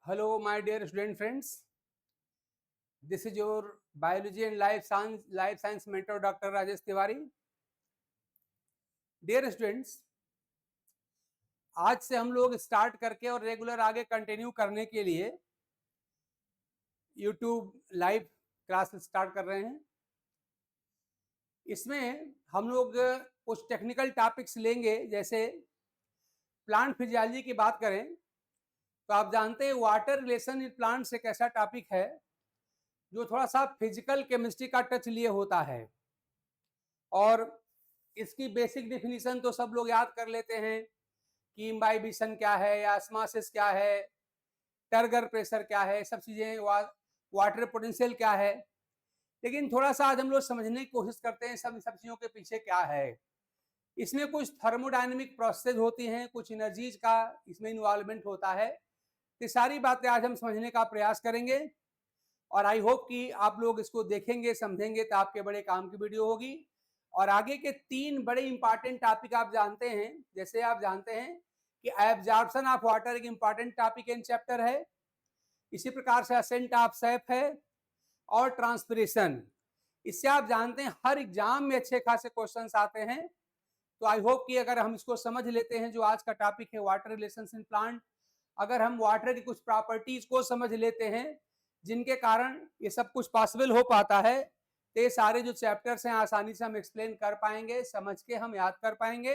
Hello, my dear student friends. This is your biology and life science mentor, Dr. Rajesh Tiwari. Dear students, आज से हम लोग start करके और regular आगे कंटिन्यू करने के लिए YouTube लाइव क्लास स्टार्ट कर रहे हैं। इसमें हम लोग कुछ टेक्निकल टॉपिक्स लेंगे। जैसे प्लांट फिजियोलॉजी की बात करें तो आप जानते हैं वाटर रिलेशन इन प्लांट्स एक ऐसा टॉपिक है जो थोड़ा सा फिजिकल केमिस्ट्री का टच लिए होता है, और इसकी बेसिक डेफिनेशन तो सब लोग याद कर लेते हैं कि इम्बाइबिशन क्या है या ऑस्मोसिस क्या है, टर्गर प्रेशर क्या है, सब चीजें, वाटर पोटेंशियल क्या है। लेकिन थोड़ा सा आज हम लोग समझने की कोशिश करते हैं सब चीजों के पीछे क्या है। इसमें कुछ थर्मोडायनेमिक प्रोसेस होती हैं, कुछ एनर्जीज का इसमें इन्वॉल्वमेंट होता है। ये सारी बातें आज हम समझने का प्रयास करेंगे और आई होप कि आप लोग इसको देखेंगे, समझेंगे तो आपके बड़े काम की वीडियो होगी। और आगे के 3 बड़े इंपॉर्टेंट टॉपिक आप जानते हैं। जैसे आप जानते हैं कि एब्जॉर्प्शन ऑफ वाटर एक इंपॉर्टेंट टॉपिक इन चैप्टर है, इसी प्रकार से असेंट ऑफ सैप है और ट्रांसपिरेशन। इससे आप जानते हैं हर एग्जाम में अच्छे खासे क्वेश्चंस आते हैं। तो आई होप कि अगर हम इसको समझ लेते हैं, जो आज का टॉपिक है वाटर रिलेशंस इन प्लांट, अगर हम वाटर की कुछ प्रॉपर्टीज को समझ लेते हैं जिनके कारण ये सब कुछ पॉसिबल हो पाता है, तो ये सारे जो चैप्टर्स हैं आसानी से हम एक्सप्लेन कर पाएंगे, समझ के हम याद कर पाएंगे,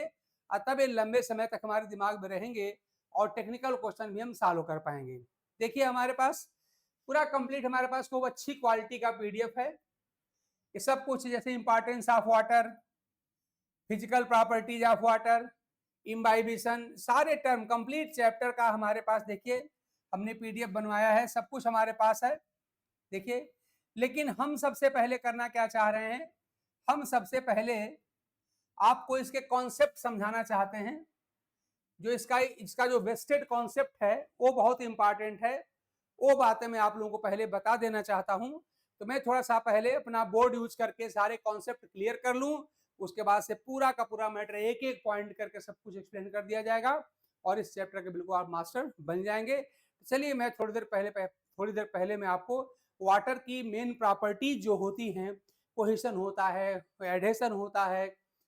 और तब ये लंबे समय तक हमारे दिमाग में रहेंगे और टेक्निकल क्वेश्चन भी हम सॉल्व कर पाएंगे। देखिए हमारे पास पूरा कंप्लीट, हमारे पास खूब अच्छी क्वालिटी का पीडीएफ है। ये सब कुछ जैसे importance of water, physical properties of water, imbibition, सारे टर्म कंप्लीट चैप्टर का हमारे पास देखिए हमने पीडीएफ बनवाया है, सब कुछ हमारे पास है। देखिए, लेकिन हम सबसे पहले करना क्या चाह रहे हैं, हम सबसे पहले आपको इसके कॉन्सेप्ट समझाना चाहते हैं। जो इसका जो वेस्टेड कॉन्सेप्ट है वो बहुत इंपॉर्टेंट है, वो बातें मैं आप लोगों को पहले बता देना चाहता हूं। तो मैं थोड़ा सा पहले अपना बोर्ड यूज करके सारे कॉन्सेप्ट क्लियर कर लूं, उसके बाद से पूरा का पूरा मैटर एक एक पॉइंट करके सब कुछ एक्सप्लेन कर दिया जाएगा और इस चैप्टर के बिल्कुल आप मास्टर बन जाएंगे। चलिए मैं थोड़ी देर पहले मैं आपको वाटर की मेन प्रॉपर्टीज जो होती हैं, कोहेशन होता है, एडहेशन होता है।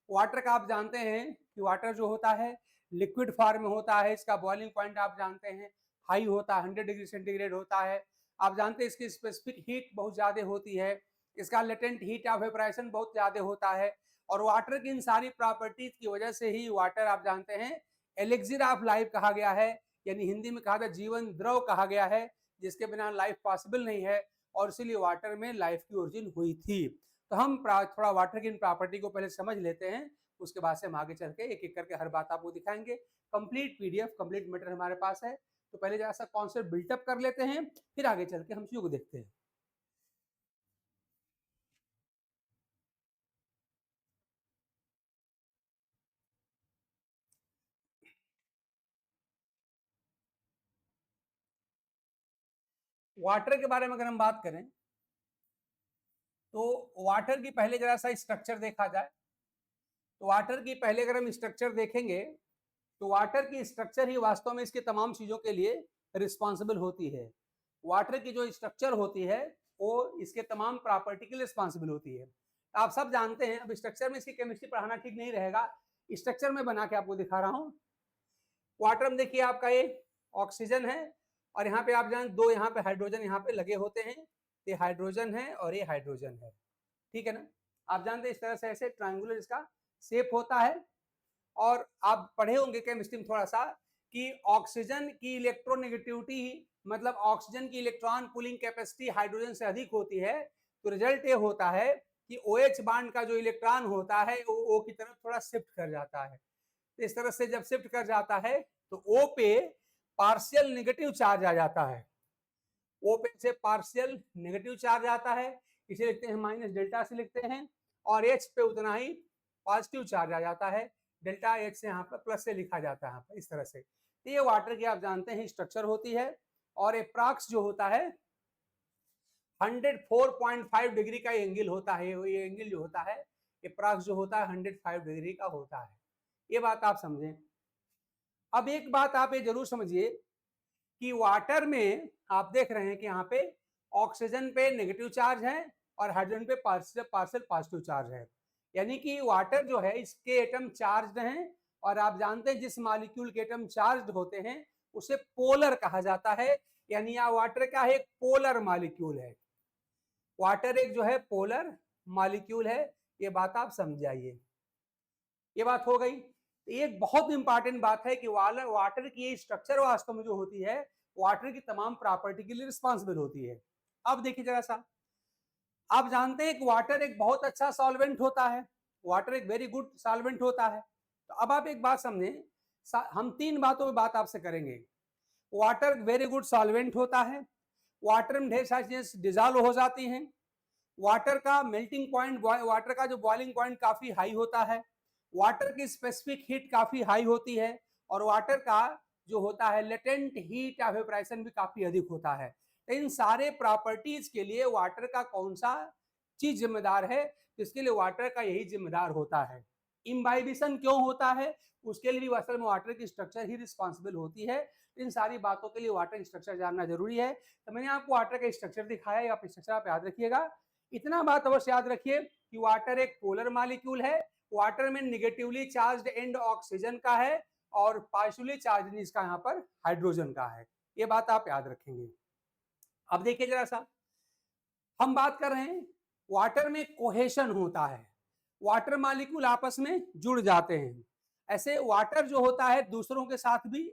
वाटर का आप जानते हैं कि वाटर जो होता है लिक्विड फॉर्म में होता है, इसका बॉइलिंग पॉइंट आप जानते हैं हाई होता है, 100 डिग्री सेंटीग्रेड होता है। आप जानते हैं इसकी स्पेसिफिक हीट बहुत ज्यादा होती है, इसका लेटेंट हीट ऑफ वेपराइजेशन बहुत ज्यादा होता है। और वाटर की इन सारी प्रॉपर्टीज की वजह से ही वाटर आप जानते हैं एलिक्सिर ऑफ लाइफ कहा गया है, यानी हिंदी में कहा था जीवन द्रव कहा गया है, जिसके बिना लाइफ पॉसिबल नहीं है, और इसीलिए वाटर में लाइफ की ओरिजिन हुई थी। तो हम थोड़ा वाटर की इन प्रॉपर्टी को पहले समझ लेते हैं, उसके बाद से हम आगे चल के एक एक करके हर बात आपको दिखाएंगे। कंप्लीट पीडीएफ, कंप्लीट मटेरियल हमारे पास है। तो पहले जरा सा कॉन्सेप्ट बिल्टअप कर लेते हैं, फिर आगे चल के हम चीजों को देखते हैं। वाटर के बारे में अगर हम बात करें तो वाटर की पहले जरा सा स्ट्रक्चर देखा जाए, तो वाटर की पहले अगर हम स्ट्रक्चर देखेंगे तो वाटर की स्ट्रक्चर ही वास्तव में इसके तमाम चीजों के लिए रिस्पॉन्सिबल होती है। वाटर की जो स्ट्रक्चर होती है वो इसके तमाम प्रॉपर्टी के लिए रिस्पॉन्सिबल होती है। आप सब जानते हैं, अब स्ट्रक्चर में इसकी केमिस्ट्री पढ़ाना ठीक नहीं रहेगा, स्ट्रक्चर में बना के आपको दिखा रहा हूं। वाटर में देखिए आपका ये ऑक्सीजन है, और यहाँ पे आप जान दो यहाँ पे हाइड्रोजन यहाँ पे लगे होते हैं, ये हाइड्रोजन है और ये हाइड्रोजन है, ठीक है ना। आप जानते हैं इस तरह से ऐसे ट्रायंगुलर इसका शेप होता है। और आप पढ़े होंगे केमिस्ट्री में थोड़ा सा कि ऑक्सीजन की इलेक्ट्रोनेगेटिविटी, मतलब ऑक्सीजन की इलेक्ट्रॉन पुलिंग कैपेसिटी हाइड्रोजन से अधिक होती है, तो रिजल्ट ये होता है कि OH बांड का जो इलेक्ट्रॉन होता है वो O की तरफ थोड़ा शिफ्ट कर जाता है। तो इस तरह से जब शिफ्ट कर जाता है तो O पे पार्शियल नेगेटिव चार्ज आ जाता है, O पे से पार्शियल नेगेटिव चार्ज आता है, इसे लिखते हैं माइनस डेल्टा से लिखते हैं, और H पे उतना ही पॉजिटिव चार्ज आ जाता है, डेल्टा H से यहाँ पर प्लस से लिखा जाता है यहाँ पर इस तरह से। तो ये वाटर की आप जानते हैं स्ट्रक्चर होती है। और एप्रॉक्स जो होता है 104.5 डिग्री का एंगल होता है, ये एंगल जो होता है एप्रॉक्स जो होता है 105 डिग्री का होता है। ये बात आप समझें। अब एक बात आप ये जरूर समझिए कि वाटर में आप देख रहे हैं कि यहाँ पे ऑक्सीजन पे नेगेटिव चार्ज है और हाइड्रोजन पे पार्शियल पॉजिटिव चार्ज है, यानी कि वाटर जो है इसके एटम चार्ज्ड हैं, और आप जानते हैं जिस मॉलिक्यूल के एटम चार्ज्ड होते हैं उसे पोलर कहा जाता है, यानी यह वाटर क्या है, एक पोलर मॉलिक्यूल है। वाटर एक जो है पोलर मॉलिक्यूल है, ये बात आप समझ जाइए। ये बात हो गई। एक बहुत इंपॉर्टेंट बात है कि वाटर की स्ट्रक्चर वास्तव में जो होती है वाटर की तमाम प्रॉपर्टी के लिए रिस्पॉन्सिबल होती है। अब देखिए जरा सा, आप जानते हैं कि वाटर एक बहुत अच्छा सॉल्वेंट होता है, वाटर एक वेरी गुड सॉल्वेंट होता है। तो अब आप एक बात समझें, हम तीन बातों पे बात आपसे करेंगे। वाटर वेरी गुड सॉल्वेंट होता है, वाटर में ढेर सारी चीजें डिजॉल्व हो जाती हैं, वाटर का मेल्टिंग पॉइंट, वाटर का जो बॉइलिंग पॉइंट काफी हाई होता है, वाटर की स्पेसिफिक हीट काफी हाई होती है, और वाटर का जो होता है लेटेंट हीट ऑफ इवेपोरेशन भी काफी अधिक होता है। तो इन सारे प्रॉपर्टीज के लिए वाटर का कौन सा चीज जिम्मेदार है, तो इसके लिए वाटर का यही जिम्मेदार होता है। इम्बाइबिशन क्यों होता है, उसके लिए भी असल में वाटर की स्ट्रक्चर ही रिस्पॉन्सिबल होती है। इन सारी बातों के लिए वाटर स्ट्रक्चर जानना जरूरी है। तो मैंने आपको वाटर का स्ट्रक्चर दिखाया, आप स्ट्रक्चर आप याद रखिएगा। इतना बात अवश्य याद रखिए कि वाटर एक पोलर मॉलिक्यूल है, वाटर में निगेटिवली चार्ज्ड एंड ऑक्सीजन का है और पॉजिटिवली चार्ज इसका यहाँ पर हाइड्रोजन का है। ये बात आप याद रखेंगे। अब देखिए जरा सा, हम बात कर रहे हैं वाटर में कोहेशन होता है, वाटर मॉलिक्यूल आपस में जुड़ जाते हैं। ऐसे वाटर जो होता है दूसरों के साथ भी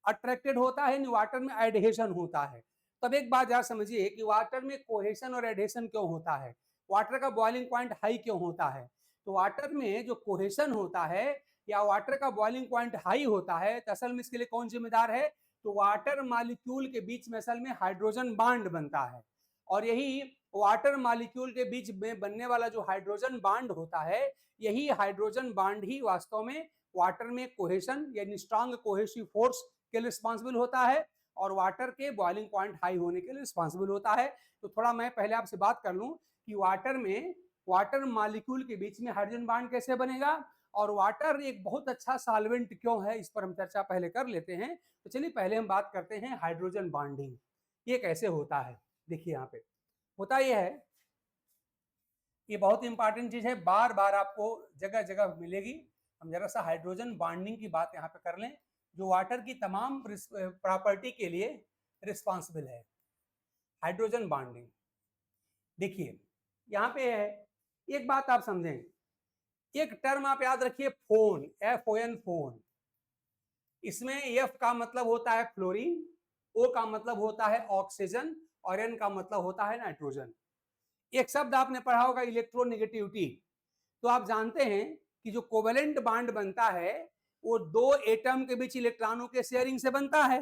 अट्रैक्टेड होता है, वाटर में एडहेशन होता है। तब एक बात यार समझिए कि वाटर में कोहेशन और एडहेशन क्यों होता है, वाटर का बॉइलिंग पॉइंट हाई क्यों होता है। तो वाटर में जो कोहेशन होता है या वाटर का बॉइलिंग पॉइंट हाई होता है, तो असल में इसके लिए कौन जिम्मेदार है, तो वाटर मॉलिक्यूल के बीच में असल में हाइड्रोजन बॉन्ड बनता है, और यही वाटर मॉलिक्यूल के बीच में बनने वाला जो हाइड्रोजन बॉन्ड होता है, यही हाइड्रोजन बॉन्ड ही वास्तव में वाटर में कोहेशन यानी स्ट्रांग कोहेसिव फोर्स के लिए रिस्पॉन्सिबल होता है, और वाटर के बॉइलिंग पॉइंट हाई होने के लिए रिस्पॉन्सिबल होता है। तो थोड़ा मैं पहले आपसे बात कर लूं कि वाटर में वाटर मॉलिक्यूल के बीच में हाइड्रोजन बॉन्ड कैसे बनेगा, और वाटर एक बहुत अच्छा सॉल्वेंट क्यों है, इस पर हम चर्चा पहले कर लेते हैं। तो चलिए पहले हम बात करते हैं हाइड्रोजन बॉन्डिंग, ये कैसे होता है। देखिए यहाँ पे होता यह है, ये बहुत इंपॉर्टेंट चीज है, बार बार आपको जगह जगह मिलेगी। हम जरा सा हाइड्रोजन बॉन्डिंग की बात यहाँ पे कर लें, जो वाटर की तमाम प्रॉपर्टी के लिए रिस्पॉन्सिबल है। हाइड्रोजन बॉन्डिंग देखिए यहाँ पे है, एक बात आप समझें, एक टर्म आप याद रखिए फोन, FON फोन। इसमें F का मतलब होता है फ्लोरीन, O का मतलब होता है ऑक्सीजन और N का मतलब होता है नाइट्रोजन। एक शब्द आपने पढ़ा होगा इलेक्ट्रोनेगेटिविटी। तो आप जानते हैं कि जो कोवेलेंट बॉन्ड बनता है वो दो एटम के बीच इलेक्ट्रॉनों के शेयरिंग से बनता है।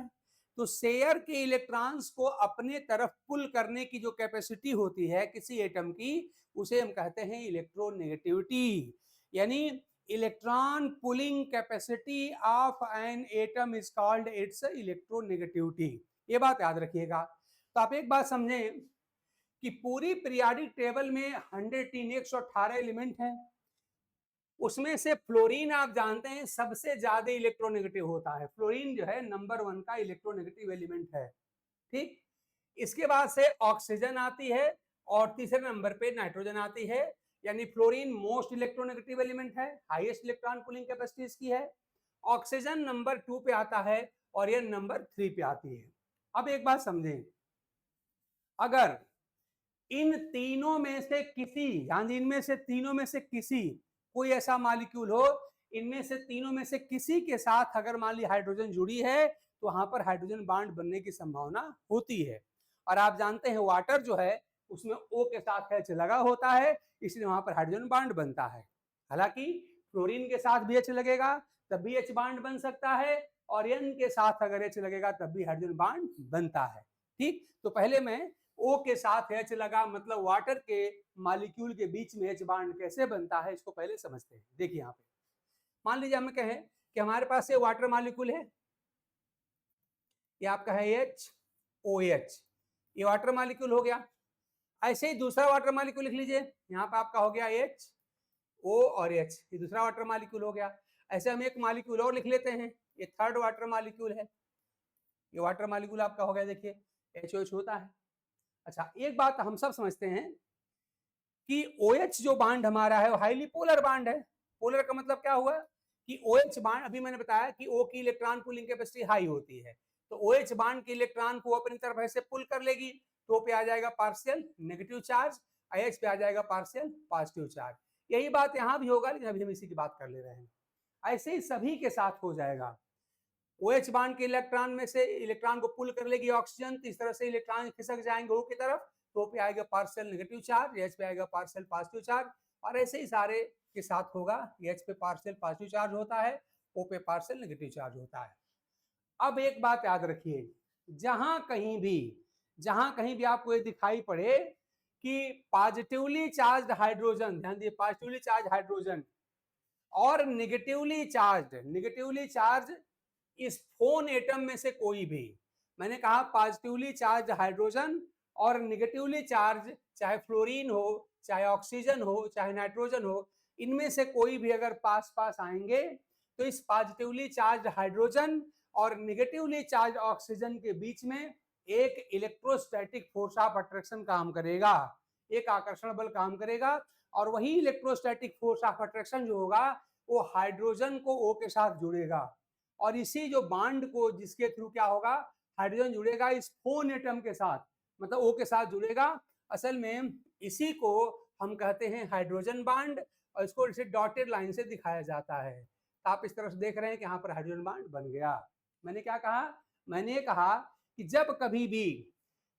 तो शेयर के इलेक्ट्रॉन्स को अपने तरफ पुल करने की जो कैपेसिटी होती है किसी एटम की, उसे हम कहते हैं इलेक्ट्रोनेगेटिविटी, यानी electron pulling capacity of an atom is called its electronegativity. ये बात याद रखिएगा। तो आप एक बात समझें कि पूरी पीरियोडिक टेबल में 118 एलिमेंट हैं, उसमें से फ्लोरीन आप जानते हैं सबसे ज्यादा इलेक्ट्रोनेगेटिव होता है। फ्लोरीन जो है नंबर 1 का इलेक्ट्रोनेगेटिव एलिमेंट है, ठीक। इसके बाद से ऑक्सीजन आती है और तीसरे नंबर पे नाइट्रोजन आती है, यानी फ्लोरीन मोस्ट इलेक्ट्रोनेगेटिव एलिमेंट है, हाईएस्ट इलेक्ट्रॉन पुलिंग कैपेसिटी इसकी है। ऑक्सीजन नंबर 2 पे आता है और ये नंबर 3 पे आती है। अब एक बात समझें, अगर इन तीनों में से किसी, यानी इनमें से तीनों में से किसी कोई ऐसा मॉलिक्यूल हो, इनमें से तीनों में से किसी के साथ अगर मान ली हाइड्रोजन जुड़ी है, तो वहां पर हाइड्रोजन बॉन्ड बनने की संभावना होती है। और आप जानते हैं वाटर जो है उसमें O के साथ H लगा होता है, इसलिए वहां पर हाइड्रोजन बॉन्ड बनता है। हालांकि फ्लोरीन के साथ भी H लगेगा तब भी H बॉन्ड बन सकता है, और N के साथ अगर H लगेगा तब भी हाइड्रोजन बॉन्ड बनता है, ठीक। तो पहले मैं O के साथ H लगा मतलब वाटर के मॉलिक्यूल के बीच में H बॉन्ड कैसे बनता है इसको पहले समझते हैं। देखिए यहाँ पे मान लीजिए हम कहें कि हमारे पास ये वाटर मॉलिक्यूल है, ये आपका है HOH, ये वाटर मॉलिक्यूल हो गया। ऐसे ही दूसरा वाटर मॉलिक्यूल लिख लीजिए, यहाँ पे आपका हो गया HO और H, ये दूसरा वाटर मॉलिक्यूल हो गया। ऐसे हम एक मॉलिक्यूल और लिख लेते हैं, ये थर्ड वाटर मॉलिक्यूल है, ये वाटर मॉलिक्यूल आपका हो गया, देखिए HOH होता है। अच्छा, एक बात हम सब समझते हैं कि OH जो बांड हमारा है वो हाईली पोलर बांड है। पोलर का मतलब क्या हुआ कि OH बांड, अभी मैंने बताया कि O की इलेक्ट्रॉन पुलिंग कैपेसिटी हाई होती है, तो OH बांड के इलेक्ट्रॉन को अपनी तरफ ऐसे पुल कर लेगी, तो पे आ जाएगा पार्शियल नेगेटिव चार्ज, H पे आ जाएगा पार्शियल पॉजिटिव चार्ज। यही बात यहाँ भी होगा, लेकिन अभी हम इसी की बात कर ले रहे हैं। ऐसे ही सभी के साथ हो जाएगा। OH बांड के इलेक्ट्रॉन में से इलेक्ट्रॉन को पुल कर लेगी ऑक्सीजन, तो इस तरह से इलेक्ट्रॉन खिसक जाएंगे O की तरफ, तो पे आएगा पार्शियल नेगेटिव चार्ज, H पे आएगा पार्शियल पॉजिटिव चार्ज, और ऐसे ही सारे के साथ होगा। H पे पार्शियल पॉजिटिव चार्ज होता है, O पे पार्शियल नेगेटिव चार्ज होता है। अब एक बात याद रखिए, जहां कहीं भी आपको ये दिखाई पड़े कि पॉजिटिवली चार्ज हाइड्रोजन, ध्यान दिए, पॉजिटिवली चार्ज हाइड्रोजन और नेगेटिवली चार्ज इस फोन एटम में से कोई भी, मैंने कहा पॉजिटिवली चार्ज हाइड्रोजन और नेगेटिवली चार्ज, चाहे फ्लोरीन हो, चाहे ऑक्सीजन हो, चाहे नाइट्रोजन हो, इनमें से कोई भी अगर पास पास आएंगे तो इस पॉजिटिवली चार्ज हाइड्रोजन और नेगेटिवली चार्ज ऑक्सीजन के बीच में एक इलेक्ट्रोस्टैटिक फोर्स ऑफ अट्रैक्शन काम करेगा, एक आकर्षण बल काम करेगा, और वही इलेक्ट्रोस्टैटिक फोर्स ऑफ अट्रैक्शन जो होगा वो हाइड्रोजन को O के साथ जुड़ेगा, और इसी जो बांड को, जिसके थ्रू क्या होगा, हाइड्रोजन जुड़ेगा इस फोन एटम के साथ, मतलब O के साथ जुड़ेगा। असल में इसी को हम कहते हैं हाइड्रोजन बांड, और इसको इसे डॉटेड लाइन से दिखाया जाता है। तो आप इस तरह से देख रहे हैं कि यहाँ पर हाइड्रोजन बांड बन गया। मैंने क्या कहा, मैंने कहा कि जब कभी भी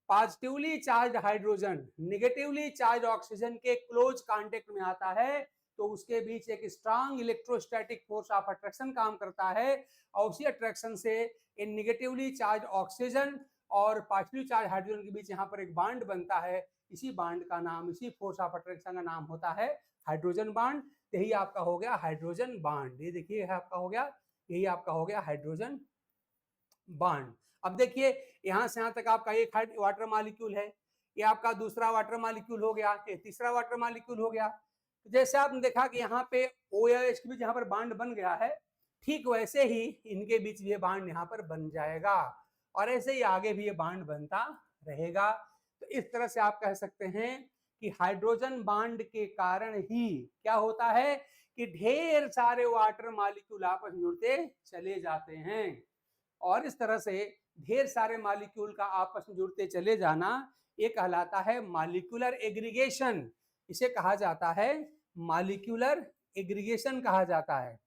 positively charge hydrogen negatively charge oxygen के क्लोज कांटेक्ट में आता है, तो उसके बीच एक strong electrostatic force of attraction काम करता है, और उसी अट्रैक्शन से इन नेगेटिवली चार्ज ऑक्सीजन और पॉजिटिव चार्ज हाइड्रोजन के बीच यहाँ पर एक बांड बनता है। इसी बांड का नाम, इसी फोर्स ऑफ अट्रैक्शन का नाम होता है हाइड्रोजन बांड। यही आपका हो गया हाइड्रोजन बांड। ये देखिए आपका हो गया, यही आपका हो गया हाइड्रोजन बांड। अब देखिए यहां से यहां तक आपका एक वाटर मॉलिक्यूल है, ये आपका दूसरा वाटर मॉलिक्यूल हो गया, ये तीसरा वाटर मॉलिक्यूल हो गया। तो जैसे आपने देखा कि यहाँ पे O या H के बीच यहाँ पर बांड बन गया है, ठीक वैसे ही इनके बीच ये बांड यहाँ पर बन जाएगा, और ऐसे ही आगे भी ये बांड बनता रहेगा। तो इस तरह से आप कह सकते हैं कि हाइड्रोजन बांड के कारण ही क्या होता है कि ढेर सारे वाटर मॉलिक्यूल आपस में जुड़ते चले जाते हैं, और इस तरह से ढेर सारे मॉलिक्यूल का आपस में जुड़ते चले जाना ये कहलाता है मॉलिक्यूलर एग्रीगेशन। इसे कहा जाता है मॉलिक्यूलर एग्रीगेशन कहा जाता है।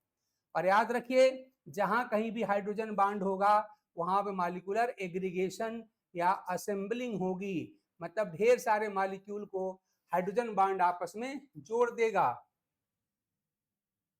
और याद रखिए, जहां कहीं भी हाइड्रोजन बांड होगा वहां पे मॉलिक्यूलर एग्रीगेशन या असेंबलिंग होगी, मतलब ढेर सारे मॉलिक्यूल को हाइड्रोजन बांड आपस में जोड़ देगा।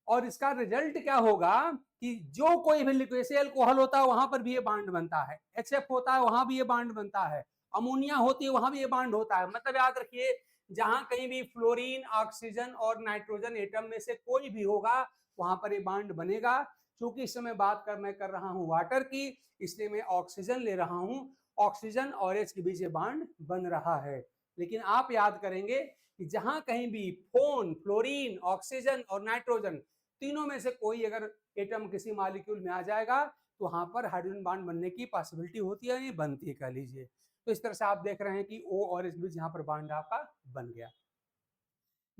और इसका रिजल्ट क्या होगा कि जो कोई भी लिक्विड, जैसे अल्कोहल होता है वहां पर भी ये बांड बनता है, HF होता है वहां भी ये बांड बनता है, अमोनिया होती है वहां भी ये बांड होता है। मतलब याद रखिए, जहां कहीं भी फ्लोरीन, ऑक्सीजन और नाइट्रोजन एटम में से कोई भी होगा वहां पर ये बांड बनेगा। क्योंकि इस समय मैं कर रहा हूं वाटर की, इसलिए मैं ऑक्सीजन ले रहा हूं, ऑक्सीजन और H के बीच ये बांड बन रहा है। लेकिन आप याद करेंगे कि जहां कहीं भी फोन, फ्लोरीन, ऑक्सीजन और नाइट्रोजन, तीनों में से कोई अगर एटम किसी मॉलिक्यूल में आ जाएगा तो वहां पर हाइड्रोजन बांड बनने की पॉसिबिलिटी होती है, नहीं बनती है कह लीजिए। तो इस तरह से आप देख रहे हैं कि O और H बीच यहाँ पर बांड आपका बन गया।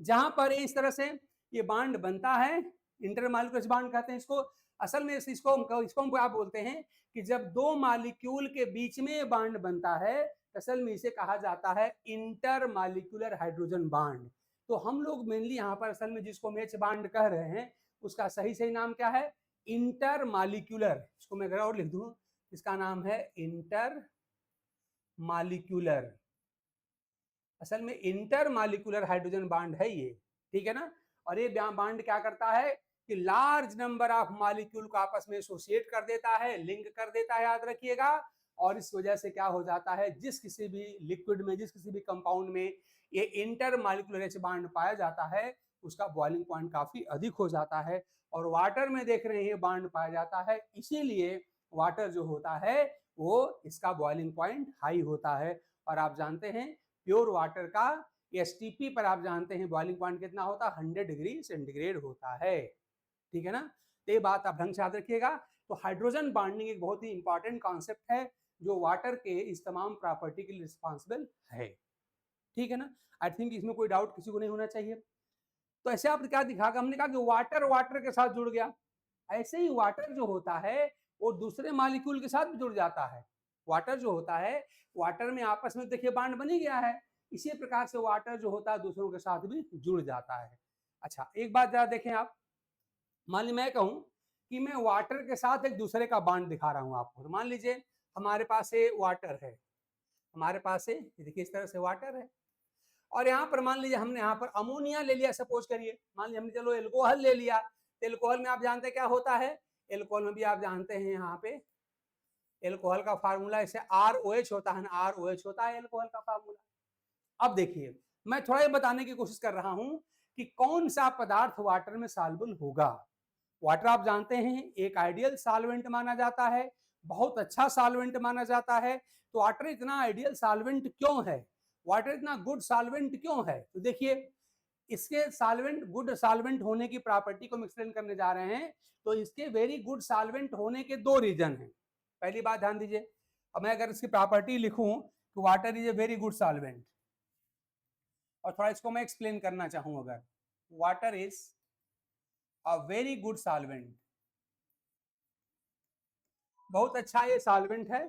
जहां पर इस तरह से ये बांड बनता है, इंटरमॉलिक्यूलर बांड कहते हैं इसको। असल में इसको हम क्या बोलते हैं कि जब दो मॉलिक्यूल के बीच में बांड बनता है, असल में इसे कहा जाता है इंटरमॉलिक्यूलर हाइड्रोजन बांड। तो हम लोग मेनली यहाँ पर असल में जिसको हम H बांड कह रहे हैं, उसका सही नाम क्या है, इंटरमॉलिक्यूलर। इसको मैं और लिख दूं, इसका नाम है इंटर मॉलिक्यूलर। असल में इंटरमॉलिक्यूलर हाइड्रोजन बांड है ये, ठीक है ना। और ये बांड क्या करता है कि लार्ज नंबर ऑफ मॉलिक्यूल को आपस में एसोसिएट कर देता है, लिंक कर देता है, याद रखिएगा। और इस वजह से क्या हो जाता है, जिस किसी भी लिक्विड में, जिस किसी भी कंपाउंड में ये इंटरमॉलिक्यूलर H बांड पाया जाता है, उसका बॉइलिंग पॉइंट काफी अधिक हो जाता है। और वाटर में देख रहे हैं बांड पाया जाता है, इसीलिए वाटर जो होता है वो इसका बॉइलिंग पॉइंट हाई होता है। और आप जानते हैं प्योर वाटर का एसटीपी पर आप जानते हैं बॉइलिंग पॉइंट कितना होता है, 100 डिग्री सेंटीग्रेड होता है, ठीक है ना। तो ये बात आप ढंग से याद रखिएगा। तो हाइड्रोजन बॉन्डिंग एक बहुत ही इंपॉर्टेंट कॉन्सेप्ट है, जो वाटर के इस तमाम प्रॉपर्टी के लिए रिस्पॉन्सिबल है। ठीक है ना, आई थिंक इसमें कोई डाउट किसी को नहीं होना चाहिए। तो ऐसे आप क्या दिखा, हमने कहा कि वाटर वाटर के साथ जुड़ गया, ऐसे ही वाटर जो होता है वो दूसरे मॉलिक्यूल के साथ भी जुड़ जाता है। वाटर जो होता है, वाटर में आपस में देखिए बॉन्ड बन ही गया है, इसी प्रकार से वाटर जो होता है दूसरों के साथ भी जुड़ जाता है। अच्छा, एक बात जरा देखें आप, मान ली मैं कहूं कि मैं वाटर के साथ एक दूसरे का बॉन्ड दिखा रहा हूं आपको, तो मान लीजिए हमारे पास ये वाटर है, हमारे पास ये देखिए इस तरह से वाटर है, और यहाँ पर मान लीजिए हमने यहाँ पर अमोनिया ले लिया, सपोज करिए, मान लीजिए हमने चलो एल्कोहल ले लिया, तो एल्कोहल में आप जानते हैं क्या होता है, एल्कोहल में भी आप जानते हैं यहाँ पे एल्कोहल का फार्मूला ऐसे ROH होता है ना, ROH होता है एल्कोहल का फार्मूला। अब देखिए मैं थोड़ा ये बताने की कोशिश कर रहा हूं कि कौन सा पदार्थ वाटर में सॉल्युबल होगा। वाटर आप जानते हैं एक आइडियल सॉल्वेंट माना जाता है, बहुत अच्छा सॉल्वेंट माना जाता है। तो वाटर इतना आइडियल सॉल्वेंट क्यों है, वाटर इतना गुड सॉल्वेंट क्यों है, तो देखिए इसके सॉल्वेंट गुड सॉल्वेंट होने की प्रॉपर्टी को हम एक्सप्लेन करने जा रहे हैं। तो इसके वेरी गुड सॉल्वेंट होने के दो रीजन हैं। पहली बात ध्यान दीजिए, अब मैं अगर इसकी प्रॉपर्टी लिखूं कि water is a very good solvent, और थोड़ा इसको मैं एक्सप्लेन करना चाहूं, अगर water is a very good solvent, बहुत अच्छा ये सॉल्वेंट है,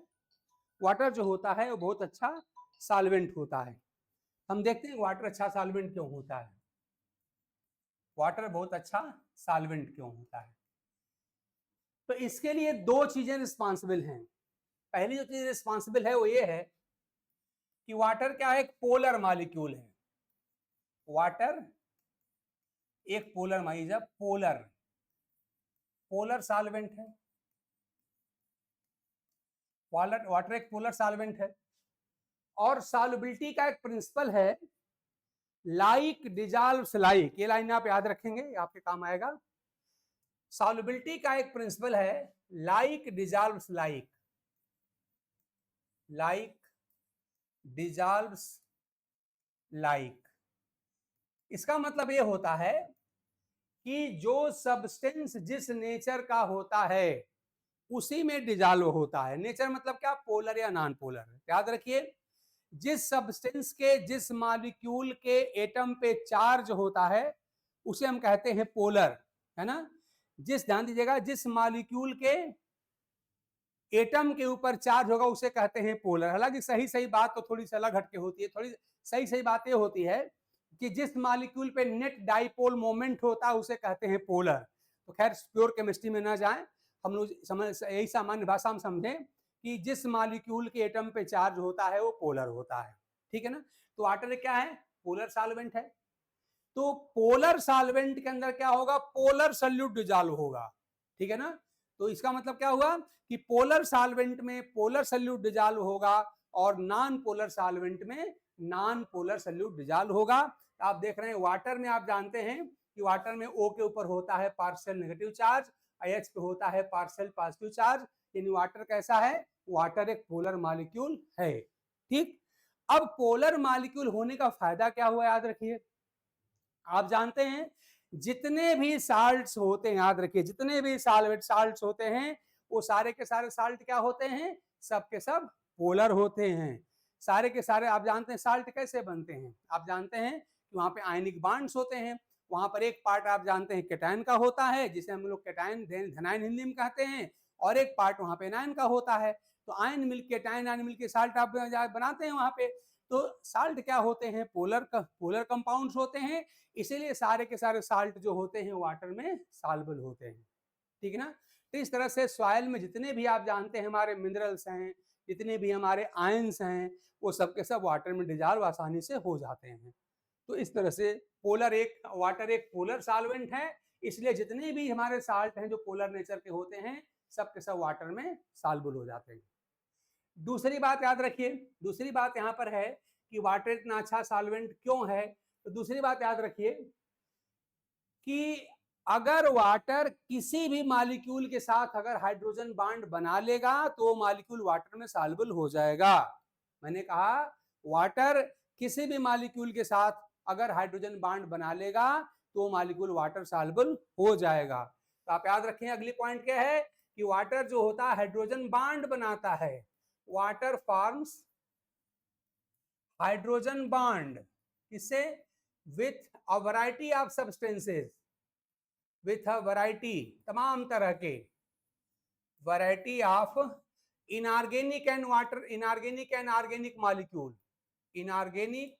वाटर जो होता है वो बहुत अच्छा सॉल्वेंट होता है। हम देखते हैं वाटर अच्छा सॉल्वेंट क्यों होता है, वाटर बहुत अच्छा सॉल्वेंट क्यों होता है। तो इसके लिए दो चीजें रिस्पॉन्सिबल हैं। पहली जो चीज रिस्पॉन्सिबल है वो ये है कि वाटर क्या है, एक पोलर मॉलिक्यूल है, वाटर एक polar molecule, polar polar solvent है, वाटर एक पोलर सॉल्वेंट है, और सॉल्युबिलिटी का एक प्रिंसिपल है लाइक डिजॉल्व्स लाइक, ये लाइन आप याद रखेंगे, आपके काम आएगा। सॉल्युबिलिटी का एक प्रिंसिपल है like dissolves like, like dissolves like. इसका मतलब ये होता है कि जो सब्सटेंस जिस नेचर का होता है उसी में डिजॉल्व होता है। नेचर मतलब क्या, पोलर या नॉन पोलर। याद रखिए, जिस सब्सटेंस के जिस मॉलिक्यूल के एटम पे चार्ज होता है उसे हम कहते हैं पोलर, है ना। जिस, ध्यान दीजिएगा, जिस मॉलिक्यूल के एटम के ऊपर चार्ज होगा उसे कहते हैं पोलर। हालांकि सही सही बात तो थोड़ी सी अलग हटके होती है, थोड़ी सही सही बात ये होती है कि जिस मॉलिक्यूल पे नेट डाइपोल मोमेंट होता है उसे कहते हैं पोलर। तो खैर प्योर केमिस्ट्री में ना जाएं, हम लोग समझ, यही सामान्य भाषा में समझें कि जिस मॉलिक्यूल के एटम पे चार्ज होता है वो पोलर होता है, ठीक है ना। तो वाटर क्या है, पोलर सॉल्वेंट है। तो पोलर सॉल्वेंट के अंदर क्या होगा, पोलर सॉल्यूट डिसॉल्व होगा, ठीक है ना। तो इसका मतलब क्या हुआ कि पोलर सॉल्वेंट में पोलर सॉल्यूट डिसॉल्व होगा और नॉन पोलर सॉल्वेंट में नॉन पोलर सॉल्यूट डिसॉल्व होगा। आप देख रहे हैं वाटर में आप जानते हैं कि वाटर में O के ऊपर होता है पार्शियल नेगेटिव चार्ज, H पे होता है पार्शियल पॉजिटिव चार्ज, यानी वाटर कैसा है, वाटर एक पोलर मॉलिक्यूल है, ठीक। अब पोलर मॉलिक्यूल होने का फायदा क्या हुआ, याद रखिए, आप जानते हैं जितने भी साल्ट्स होते हैं, याद रखिए जितने भी साल्ट्स होते हैं वो सारे के सारे साल्ट क्या होते हैं, सब के सब पोलर होते हैं। सारे के सारे आप जानते हैं साल्ट कैसे बनते हैं, आप जानते हैं कि वहां पे आयनिक बॉन्ड्स होते हैं, वहां पर एक पार्ट आप जानते हैं कैटायन का होता है जिसे हम लोग कैटायन धनायन हिंदी में कहते हैं, और एक पार्ट वहां पे एनायन का होता है। तो आयन मिल कैटायन आयन मिल के साल्ट आप बनाते हैं वहां पे। तो साल्ट क्या होते हैं, पोलर कंपाउंड्स होते हैं, इसीलिए सारे के सारे साल्ट जो होते हैं वाटर में सॉल्युबल होते हैं, ठीक है ना। तो इस तरह से सॉइल में जितने भी आप जानते हैं हमारे मिनरल्स हैं, जितने भी हमारे आयंस हैं, वो सब के सब वाटर में डिसॉल्व आसानी से हो जाते हैं। तो इस तरह से वाटर एक पोलर सॉल्वेंट है, इसलिए जितने भी हमारे साल्ट हैं जो पोलर नेचर के होते हैं सब के सब वाटर में सॉल्युबल हो जाते हैं। दूसरी बात याद रखिए, दूसरी बात यहाँ पर है कि वाटर इतना अच्छा सॉल्वेंट क्यों है। तो दूसरी बात याद रखिए कि अगर वाटर किसी भी मॉलिक्यूल के साथ अगर हाइड्रोजन बॉन्ड बना लेगा तो मॉलिक्यूल वाटर में सॉल्युबल हो जाएगा। मैंने कहा वाटर किसी भी मॉलिक्यूल के साथ अगर हाइड्रोजन बॉन्ड बना लेगा तो मॉलिक्यूल वाटर सॉल्युबल हो जाएगा। तो आप याद रखें अगली पॉइंट क्या है कि वाटर जो होता है हाइड्रोजन बॉन्ड बनाता है, वाटर फॉर्म्स हाइड्रोजन बॉन्ड किससे? With a variety of substances, with a variety तमाम तरह के, variety of inorganic and water, inorganic and organic molecule, inorganic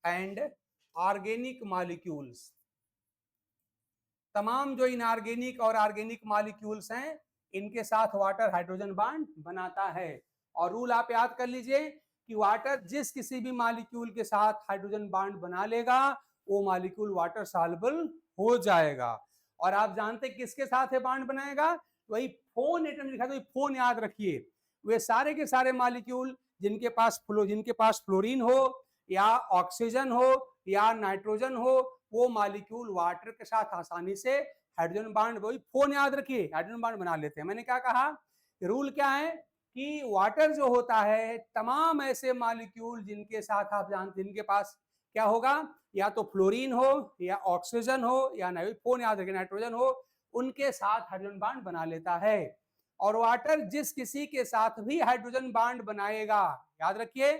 and organic molecules, तमाम जो इनऑर्गेनिक और ऑर्गेनिक मॉलिक्यूल्स हैं इनके साथ वाटर हाइड्रोजन बॉन्ड बनाता है। और रूल आप याद कर लीजिए कि वाटर जिस किसी भी मॉलिक्यूल के साथ हाइड्रोजन बॉन्ड बना लेगा वो मॉलिक्यूल वाटर सॉल्युबल हो जाएगा। और आप जानते किसके साथ है बॉन्ड बनाएगा? वही फोन एटम लिखा था, फोन याद रखिए, वे सारे के सारे मॉलिक्यूल जिनके पास फ्लोरीन हो या ऑक्सीजन हो या नाइट्रोजन हो, वो मॉलिक्यूल वाटर के साथ आसानी से हाइड्रोजन बॉन्ड, वही फोन याद रखिए, हाइड्रोजन बॉन्ड बना लेते हैं। मैंने क्या कहा? रूल क्या है कि वाटर जो होता है तमाम ऐसे मॉलिक्यूल जिनके साथ आप जानते, जिनके पास क्या होगा, या तो फ्लोरीन हो या ऑक्सीजन हो या फोन याद रखिए नाइट्रोजन हो, उनके साथ हाइड्रोजन बॉन्ड बना लेता है। और वाटर जिस किसी के साथ भी हाइड्रोजन बॉन्ड बनाएगा, याद रखिए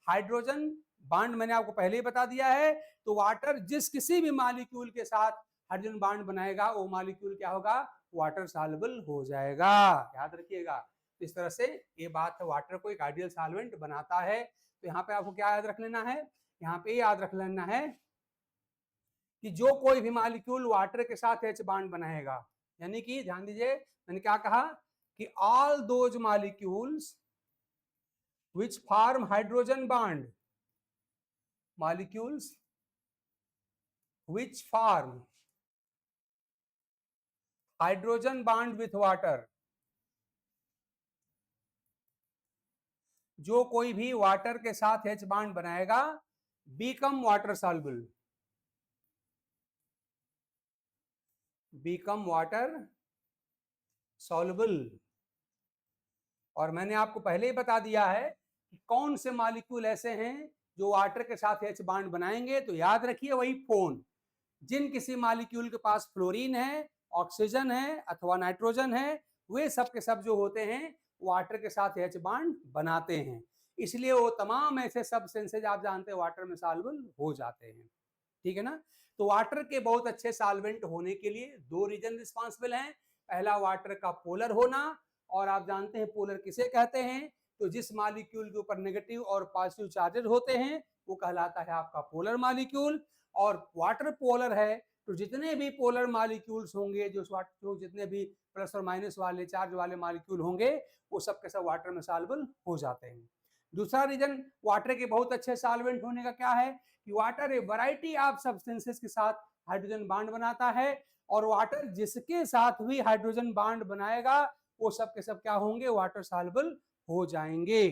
हाइड्रोजन बॉन्ड मैंने आपको पहले ही बता दिया है, तो वाटर जिस किसी भी मॉलिक्यूल के साथ हाइड्रोजन बॉन्ड बनाएगा वो मॉलिक्यूल क्या होगा? वाटर सॉल्युबल हो जाएगा, याद रखिएगा। तो इस तरह से ये बात है, वाटर को एक आइडियल सॉल्वेंट बनाता है। तो यहाँ पे आपको क्या याद रख लेना है? यहाँ पे याद रख लेना है कि जो कोई भी मॉलिक्यूल वाटर के साथ H बॉन्ड बनाएगा, यानी कि ध्यान दीजिए मैंने क्या कहा कि all those molecules which form hydrogen bond, molecules which form hydrogen bond with water, जो कोई भी वाटर के साथ H बॉन्ड बनाएगा become water soluble, become water soluble। और मैंने आपको पहले ही बता दिया है कि कौन से मॉलिक्यूल ऐसे हैं जो वाटर के साथ H बॉन्ड बनाएंगे। तो याद रखिए वही फोन, जिन किसी मॉलिक्यूल के पास फ्लोरीन है, ऑक्सीजन है अथवा नाइट्रोजन है, वे सब के सब जो होते हैं वाटर के साथ H बॉन्ड बनाते हैं, इसलिए वो तमाम ऐसे सब्सटेंसेज आप जानते हैं वाटर में सॉल्युबल हो जाते हैं। ठीक है ना? तो वाटर के बहुत अच्छे सॉल्वेंट होने के लिए दो रीजन रिस्पॉन्सिबल हैं। पहला वाटर का पोलर होना, और आप जानते हैं पोलर किसे कहते हैं? तो जिस मॉलिक्यूल के ऊपर नेगेटिव और पॉजिटिव चार्जेस होते हैं वो कहलाता है आपका पोलर मॉलिक्यूल। और वाटर पोलर है तो जितने भी पोलर मॉलिक्यूल्स होंगे, जो जितने भी प्लस और माइनस वाले चार्ज वाले मॉलिक्यूल होंगे वो सब के सब वाटर में सॉल्युबल हो जाते हैं। दूसरा रीजन वाटर के बहुत अच्छे सॉल्वेंट होने का क्या है कि water A variety of substances के साथ हाइड्रोजन बॉन्ड बनाता है, और वाटर जिसके साथ भी हाइड्रोजन बॉन्ड बनाएगा वो सब के सब क्या होंगे? वाटर सॉल्युबल हो जाएंगे।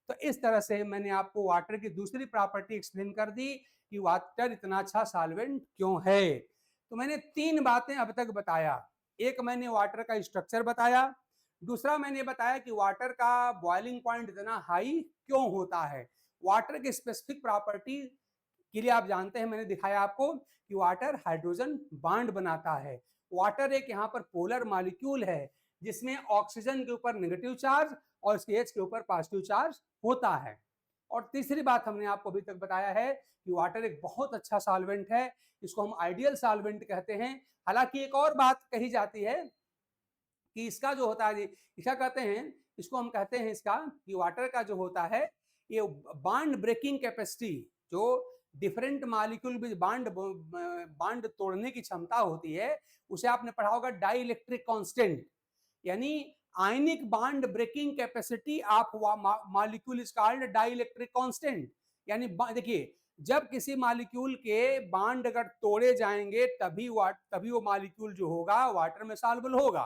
तो इस तरह से मैंने आपको वाटर की दूसरी प्रॉपर्टी एक्सप्लेन कर दी कि वाटर इतना अच्छा सॉल्वेंट क्यों है। तो मैंने तीन बातें अब तक बताया। एक मैंने वाटर का स्ट्रक्चर बताया, दूसरा मैंने बताया कि वाटर का बॉइलिंग पॉइंट इतना हाई क्यों होता है, वाटर की स्पेसिफिक प्रॉपर्टी के लिए आप जानते हैं, मैंने दिखाया आपको कि वाटर हाइड्रोजन बॉन्ड बनाता है। वाटर एक यहाँ पर पोलर मॉलिक्यूल है जिसमें ऑक्सीजन के ऊपर नेगेटिव चार्ज और इसके H के ऊपर पॉजिटिव चार्ज होता है। और तीसरी बात हमने आपको अभी तक बताया है कि वाटर एक बहुत अच्छा सॉल्वेंट है, इसको हम आइडियल सॉल्वेंट कहते हैं। हालांकि एक और बात कही जाती है कि इसका जो होता है, क्या कहते हैं इसको, हम कहते हैं इसका कि वाटर का जो होता है ये बॉन्ड ब्रेकिंग कैपेसिटी, जो डिफरेंट मॉलिक्यूल भी बॉन्ड तोड़ने की क्षमता होती है, उसे आपने पढ़ा होगा डाई इलेक्ट्रिक कांस्टेंट, यानी आयनिक bond breaking capacity of molecule is called dielectric constant. यानी देखिए जब किसी मॉलिक्यूल के बॉन्ड अगर तोड़े जाएंगे तभी वो मॉलिक्यूल जो होगा वाटर में सॉल्युबल होगा।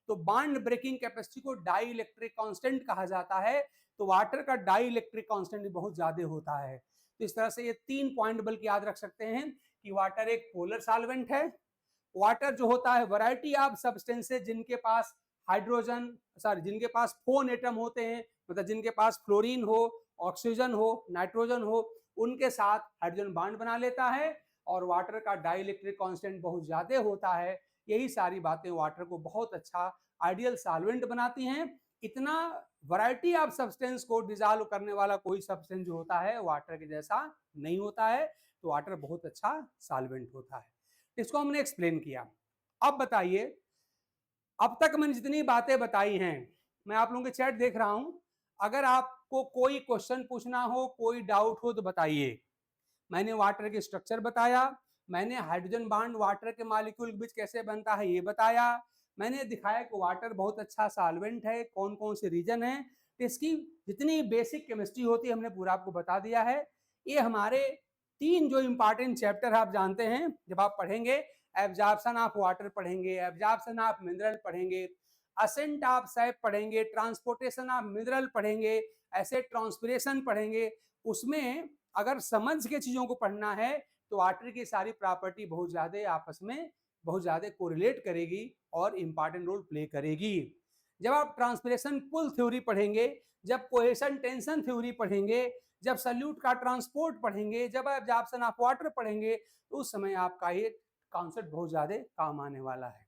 तो बॉन्ड ब्रेकिंग कैपेसिटी को डाई इलेक्ट्रिक कांस्टेंट कहा जाता है। तो वाटर का डाई इलेक्ट्रिक कांस्टेंट बहुत ज्यादा होता है। तो इस तरह से ये तीन पॉइंट बल्कि याद रख सकते हैं कि वाटर एक पोलर सॉल्वेंट है, वाटर जो होता है वैरायटी ऑफ सब्सटेंसेस जिनके पास जिनके पास फोन एटम होते हैं, मतलब जिनके पास फ्लोरीन हो, ऑक्सीजन हो, नाइट्रोजन हो, उनके साथ हाइड्रोजन बॉन्ड बना लेता है। और वाटर का डाई इलेक्ट्रिक कांस्टेंट बहुत ज्यादा होता है। यही सारी बातें वाटर को बहुत अच्छा आइडियल सॉल्वेंट बनाती हैं। इतना वैरायटी ऑफ सब्सटेंस को डिजॉल्व करने वाला कोई सब्सटेंस जो होता है वाटर के जैसा नहीं होता है, तो वाटर बहुत अच्छा सॉल्वेंट होता है। इसको हमने एक्सप्लेन किया। अब बताइए, अब तक मैंने जितनी बातें बताई हैं, मैं आप लोगों के चैट देख रहा हूं, अगर आपको कोई क्वेश्चन पूछना हो, कोई डाउट हो तो बताइए। मैंने वाटर के स्ट्रक्चर बताया, मैंने हाइड्रोजन बॉन्ड वाटर के मॉलिक्यूल के बीच कैसे बनता है ये बताया, मैंने दिखाया कि वाटर बहुत अच्छा सॉल्वेंट है, कौन कौन से रीजन है, तो इसकी जितनी बेसिक केमिस्ट्री होती है हमने पूरा आपको बता दिया है। ये हमारे 3 जो इंपॉर्टेंट चैप्टर आप जानते हैं, जब आप पढ़ेंगे एब्जॉर्प्शन ऑफ वाटर पढ़ेंगे, एब्जॉर्प्शन ऑफ मिनरल पढ़ेंगे, असेंट ऑफ सैप पढ़ेंगे, ट्रांसपोर्टेशन ऑफ मिनरल पढ़ेंगे, ऐसे ट्रांसपिरेशन पढ़ेंगे। उसमें अगर समझ के चीजों को पढ़ना है तो वाटर की सारी प्रॉपर्टी बहुत ज्यादा आपस में बहुत ज्यादा कोरिलेट करेगी और इंपॉर्टेंट रोल प्ले करेगी। जब आप ट्रांसपिरेशन पुल थ्योरी पढ़ेंगे, जब कोहेशन टेंशन थ्योरी पढ़ेंगे, जब सल्यूट का ट्रांसपोर्ट पढ़ेंगे, जब एब्जॉर्प्शन ऑफ वाटर पढ़ेंगे, तो उस समय आपका ये कॉन्सेप्ट बहुत ज्यादा काम आने वाला है।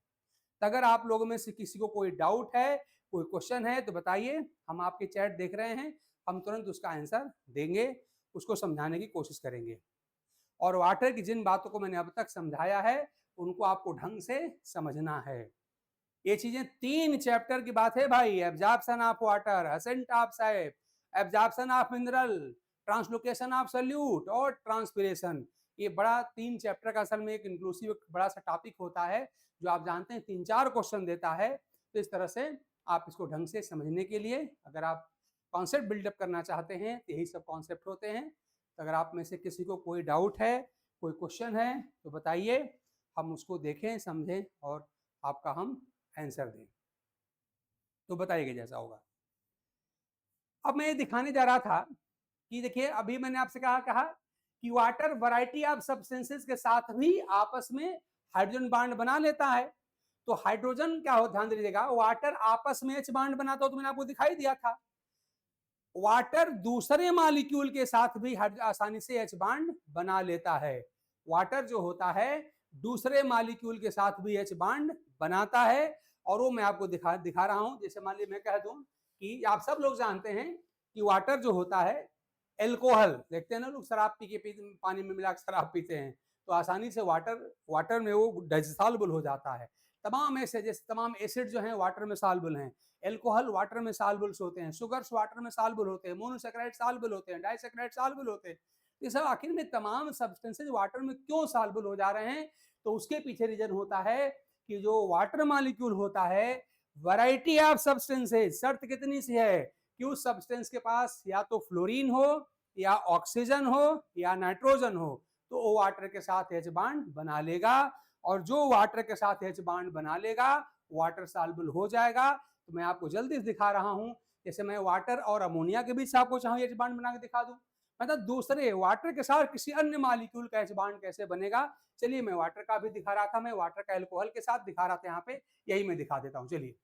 तो अगर आप लोगों में से किसी को कोई डाउट है, कोई क्वेश्चन है तो बताइए, हम आपके चैट देख रहे हैं, हम तुरंत उसका आंसर देंगे, उसको समझाने की कोशिश करेंगे। और वाटर की जिन बातों को मैंने अब तक समझाया है उनको आपको ढंग से समझना है। ये चीजें 3 चैप्टर की बात है भाई, absorption of water, ascent of sap, absorption of mineral, translocation of solute और ट्रांसपिरेशन। ये बड़ा 3 चैप्टर का असल में एक इंक्लूसिव बड़ा सा टॉपिक होता है, जो आप जानते हैं 3-4 क्वेश्चन देता है। तो इस तरह से आप इसको ढंग से समझने के लिए, अगर आप कॉन्सेप्ट बिल्डअप करना चाहते हैं तो यही सब कॉन्सेप्ट होते हैं। तो अगर आप में से किसी को कोई डाउट है, कोई क्वेश्चन है तो बताइए, हम उसको देखें, समझें और आपका हम आंसर दें। तो बताइएगा जैसा होगा। अब मैं ये दिखाने जा रहा था कि देखिए, अभी मैंने आपसे कहा कि वाटर वैरायटी ऑफ सब्सटेंसेस के साथ भी आपस में हाइड्रोजन बॉन्ड बना लेता है। तो हाइड्रोजन क्या हो, ध्यान दीजिएगा, वाटर आपस में H बॉन्ड बनाता हो, तो मैंने आपको दिखाई दिया था। वाटर दूसरे मॉलिक्यूल के साथ भी आसानी से H बॉन्ड बना लेता है। वाटर जो होता है दूसरे मॉलिक्यूल के साथ भी H बॉन्ड बनाता है, और वो मैं आपको दिखा रहा हूं। जैसे मान लीजिए मैं कह दूं कि आप सब लोग जानते हैं कि वाटर जो होता है एल्कोहल, देखते हैं ना लोग शराब पी के पानी में मिलाकर शराब पीते हैं, तो आसानी से वाटर में वो डिसॉल्वेबल हो जाता है। तमाम एसिड जो हैं वाटर में सॉल्वेबल हैं, एल्कोहल वाटर में सॉल्वेबल होते हैं, शुगर्स वाटर में सॉल्वेबल होते हैं, मोनोसैकेराइड सॉल्वेबल होते हैं, डाइसैकेराइड सॉल्वेबल होते हैं। ये सब आखिर में तमाम सब्सटेंसेज वाटर में क्यों सॉल्वेबल हो जा रहे हैं, तो उसके पीछे रीजन होता है कि जो वाटर मॉलिक्यूल होता है, वैरायटी ऑफ सब्सटेंसेज, शर्त कितनी सी है कि उस सब्सटेंस के पास या तो फ्लोरीन हो, या ऑक्सीजन हो, या नाइट्रोजन हो, तो वो वाटर के साथ H बॉन्ड बना लेगा, और जो वाटर के साथ H बॉन्ड बना लेगा वाटर सॉल्वेबल हो जाएगा। तो मैं आपको जल्दी से दिखा रहा हूं, जैसे मैं वाटर और अमोनिया के बीच आपको चाहूं H बॉन्ड बना के दिखा दूं, मतलब दूसरे वाटर के साथ किसी अन्य मॉलिक्यूल का H बॉन्ड कैसे बनेगा। चलिए, मैं वाटर का भी दिखा रहा था, मैं वाटर का अल्कोहल के साथ दिखा रहा था, यहाँ पे यही मैं दिखा देता हूँ। चलिए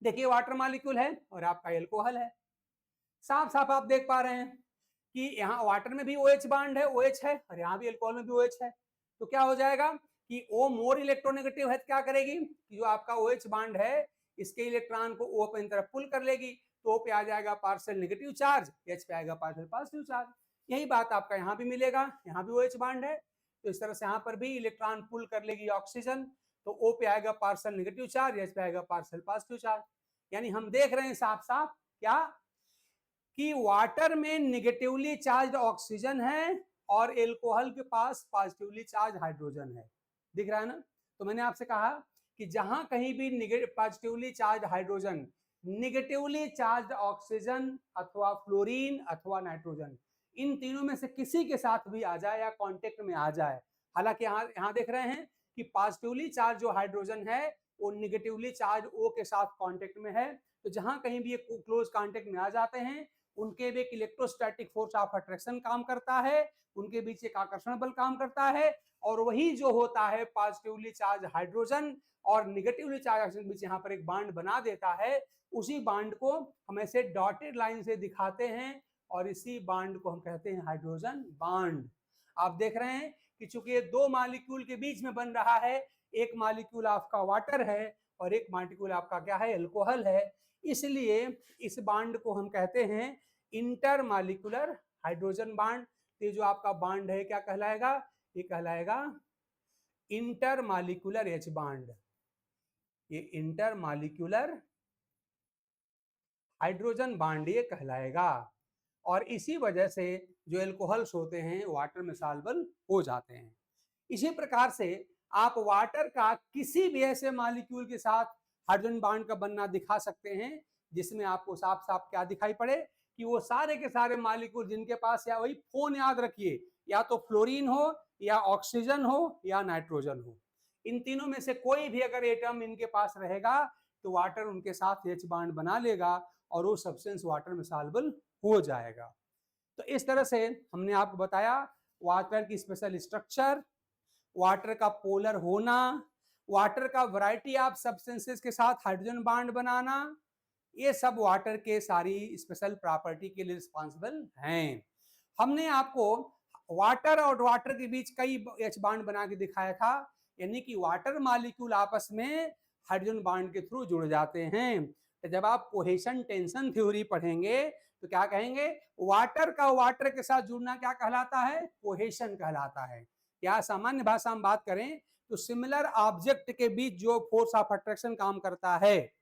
देखिए, वाटर मॉलिक्यूल है और आपका अल्कोहल है, साफ साफ आप देख पा रहे हैं कि यहाँ वाटर में भी OH बॉन्ड है, OH है, और यहाँ भी अल्कोहल में भी OH है। तो क्या हो जाएगा कि O मोर इलेक्ट्रोनेगेटिव है, तो क्या करेगी कि जो आपका OH बॉन्ड है इसके इलेक्ट्रॉन को O पे तरफ पुल कर लेगी, तो O पे आ जाएगा पार्शियल नेगेटिव चार्ज, H पे आएगा पार्शियल पॉजिटिव चार्ज। यही बात आपका यहाँ भी मिलेगा, यहाँ भी OH बॉन्ड है, तो इस तरह से यहाँ पर भी इलेक्ट्रॉन पुल कर लेगी ऑक्सीजन, तो O पे आएगा पार्शियल नेगेटिव चार्ज, H पे आएगा पार्शियल पॉजिटिव चार्ज। यानी हम देख रहे हैं साफ साफ क्या कि वाटर में नेगेटिवली चार्ज ऑक्सीजन है और एल्कोहल के पास पॉजिटिवली चार्ज हाइड्रोजन है। दिख रहा है ना। तो मैंने आपसे कहा कि जहां कहीं भी positively charge hydrogen, negatively charge oxygen अथवा फ्लोरीन अथवा नाइट्रोजन, इन तीनों में से किसी के साथ भी आ जाए या कांटेक्ट में आ जाए, हालांकि यहाँ देख रहे हैं कि पॉजिटिवली चार्ज जो हाइड्रोजन है वो नेगेटिवली चार्ज O के साथ कांटेक्ट में है, तो जहां कहीं भी ये क्लोज कांटेक्ट में आ जाते हैं उनके भी एक इलेक्ट्रोस्टैटिक फोर्स ऑफ अट्रैक्शन काम करता है, उनके बीच एक आकर्षण बल काम करता है, और वही जो होता है पॉजिटिवली चार्ज हाइड्रोजन और निगेटिवली चार्ज ऑक्सीजन के बीच यहाँ पर एक बांड बना देता है। उसी बांड को हम ऐसे डॉटेड लाइन से दिखाते हैं और इसी बांड को हम कहते हैं हाइड्रोजन बांड। आप देख रहे हैं कि चूंकि ये दो मॉलिक्यूल के बीच में बन रहा है, एक मॉलिक्यूल आपका वाटर है और एक मॉलिक्यूल आपका क्या है, अल्कोहल है। इसलिए इस बांड को हम कहते हैं इंटरमॉलिक्यूलर हाइड्रोजन बांड। ये जो आपका बांड है क्या कहलाएगा, ये कहलाएगा इंटरमॉलिक्यूलर एच बांड। ये इंटरमॉलिक्यूलर हाइड्रोजन बांड ये कहलाएगा। और इसी वजह से जो एल्कोहल्स होते हैं वाटर में सॉल्युबल हो जाते हैं। इसी प्रकार से आप वाटर का किसी भी ऐसे मॉलिक्यूल के साथ हाइड्रोजन बांड का बनना दिखा सकते हैं जिसमें आपको साफ साफ क्या दिखाई पड़े कि वो सारे के सारे मॉलिक्यूल जिनके पास, या वही फोन याद रखिए, या तो फ्लोरीन हो या ऑक्सीजन हो या नाइट्रोजन हो, इन तीनों में से कोई भी अगर एटम इनके पास रहेगा तो वाटर उनके साथ एच बांड बना लेगा और वो सब्सटेंस वाटर में सॉल्युबल हो जाएगा। तो इस तरह से हमने आपको बताया वाटर की स्पेशल स्ट्रक्चर, वाटर का पोलर होना, वाटर का वैरायटी ऑफ सब्सटेंसेस के साथ हाइड्रोजन बांड बनाना, ये सब वाटर के सारी स्पेशल प्रॉपर्टी के लिए रिस्पॉन्सिबल हैं। हमने आपको वाटर और वाटर के बीच कई एच बांड बना के दिखाया था, यानी कि वाटर मॉलिक्यूल आपस में हाइड्रोजन बांड के थ्रू जुड़ जाते हैं। तो जब आप कोहेशन टेंशन थ्योरी पढ़ेंगे तो क्या कहेंगे, वाटर का वाटर के साथ जुड़ना क्या कहलाता है, कोहेशन कहलाता है। या सामान्य भाषा में बात करें तो सिमिलर ऑब्जेक्ट के बीच जो फोर्स ऑफ अट्रैक्शन काम करता है,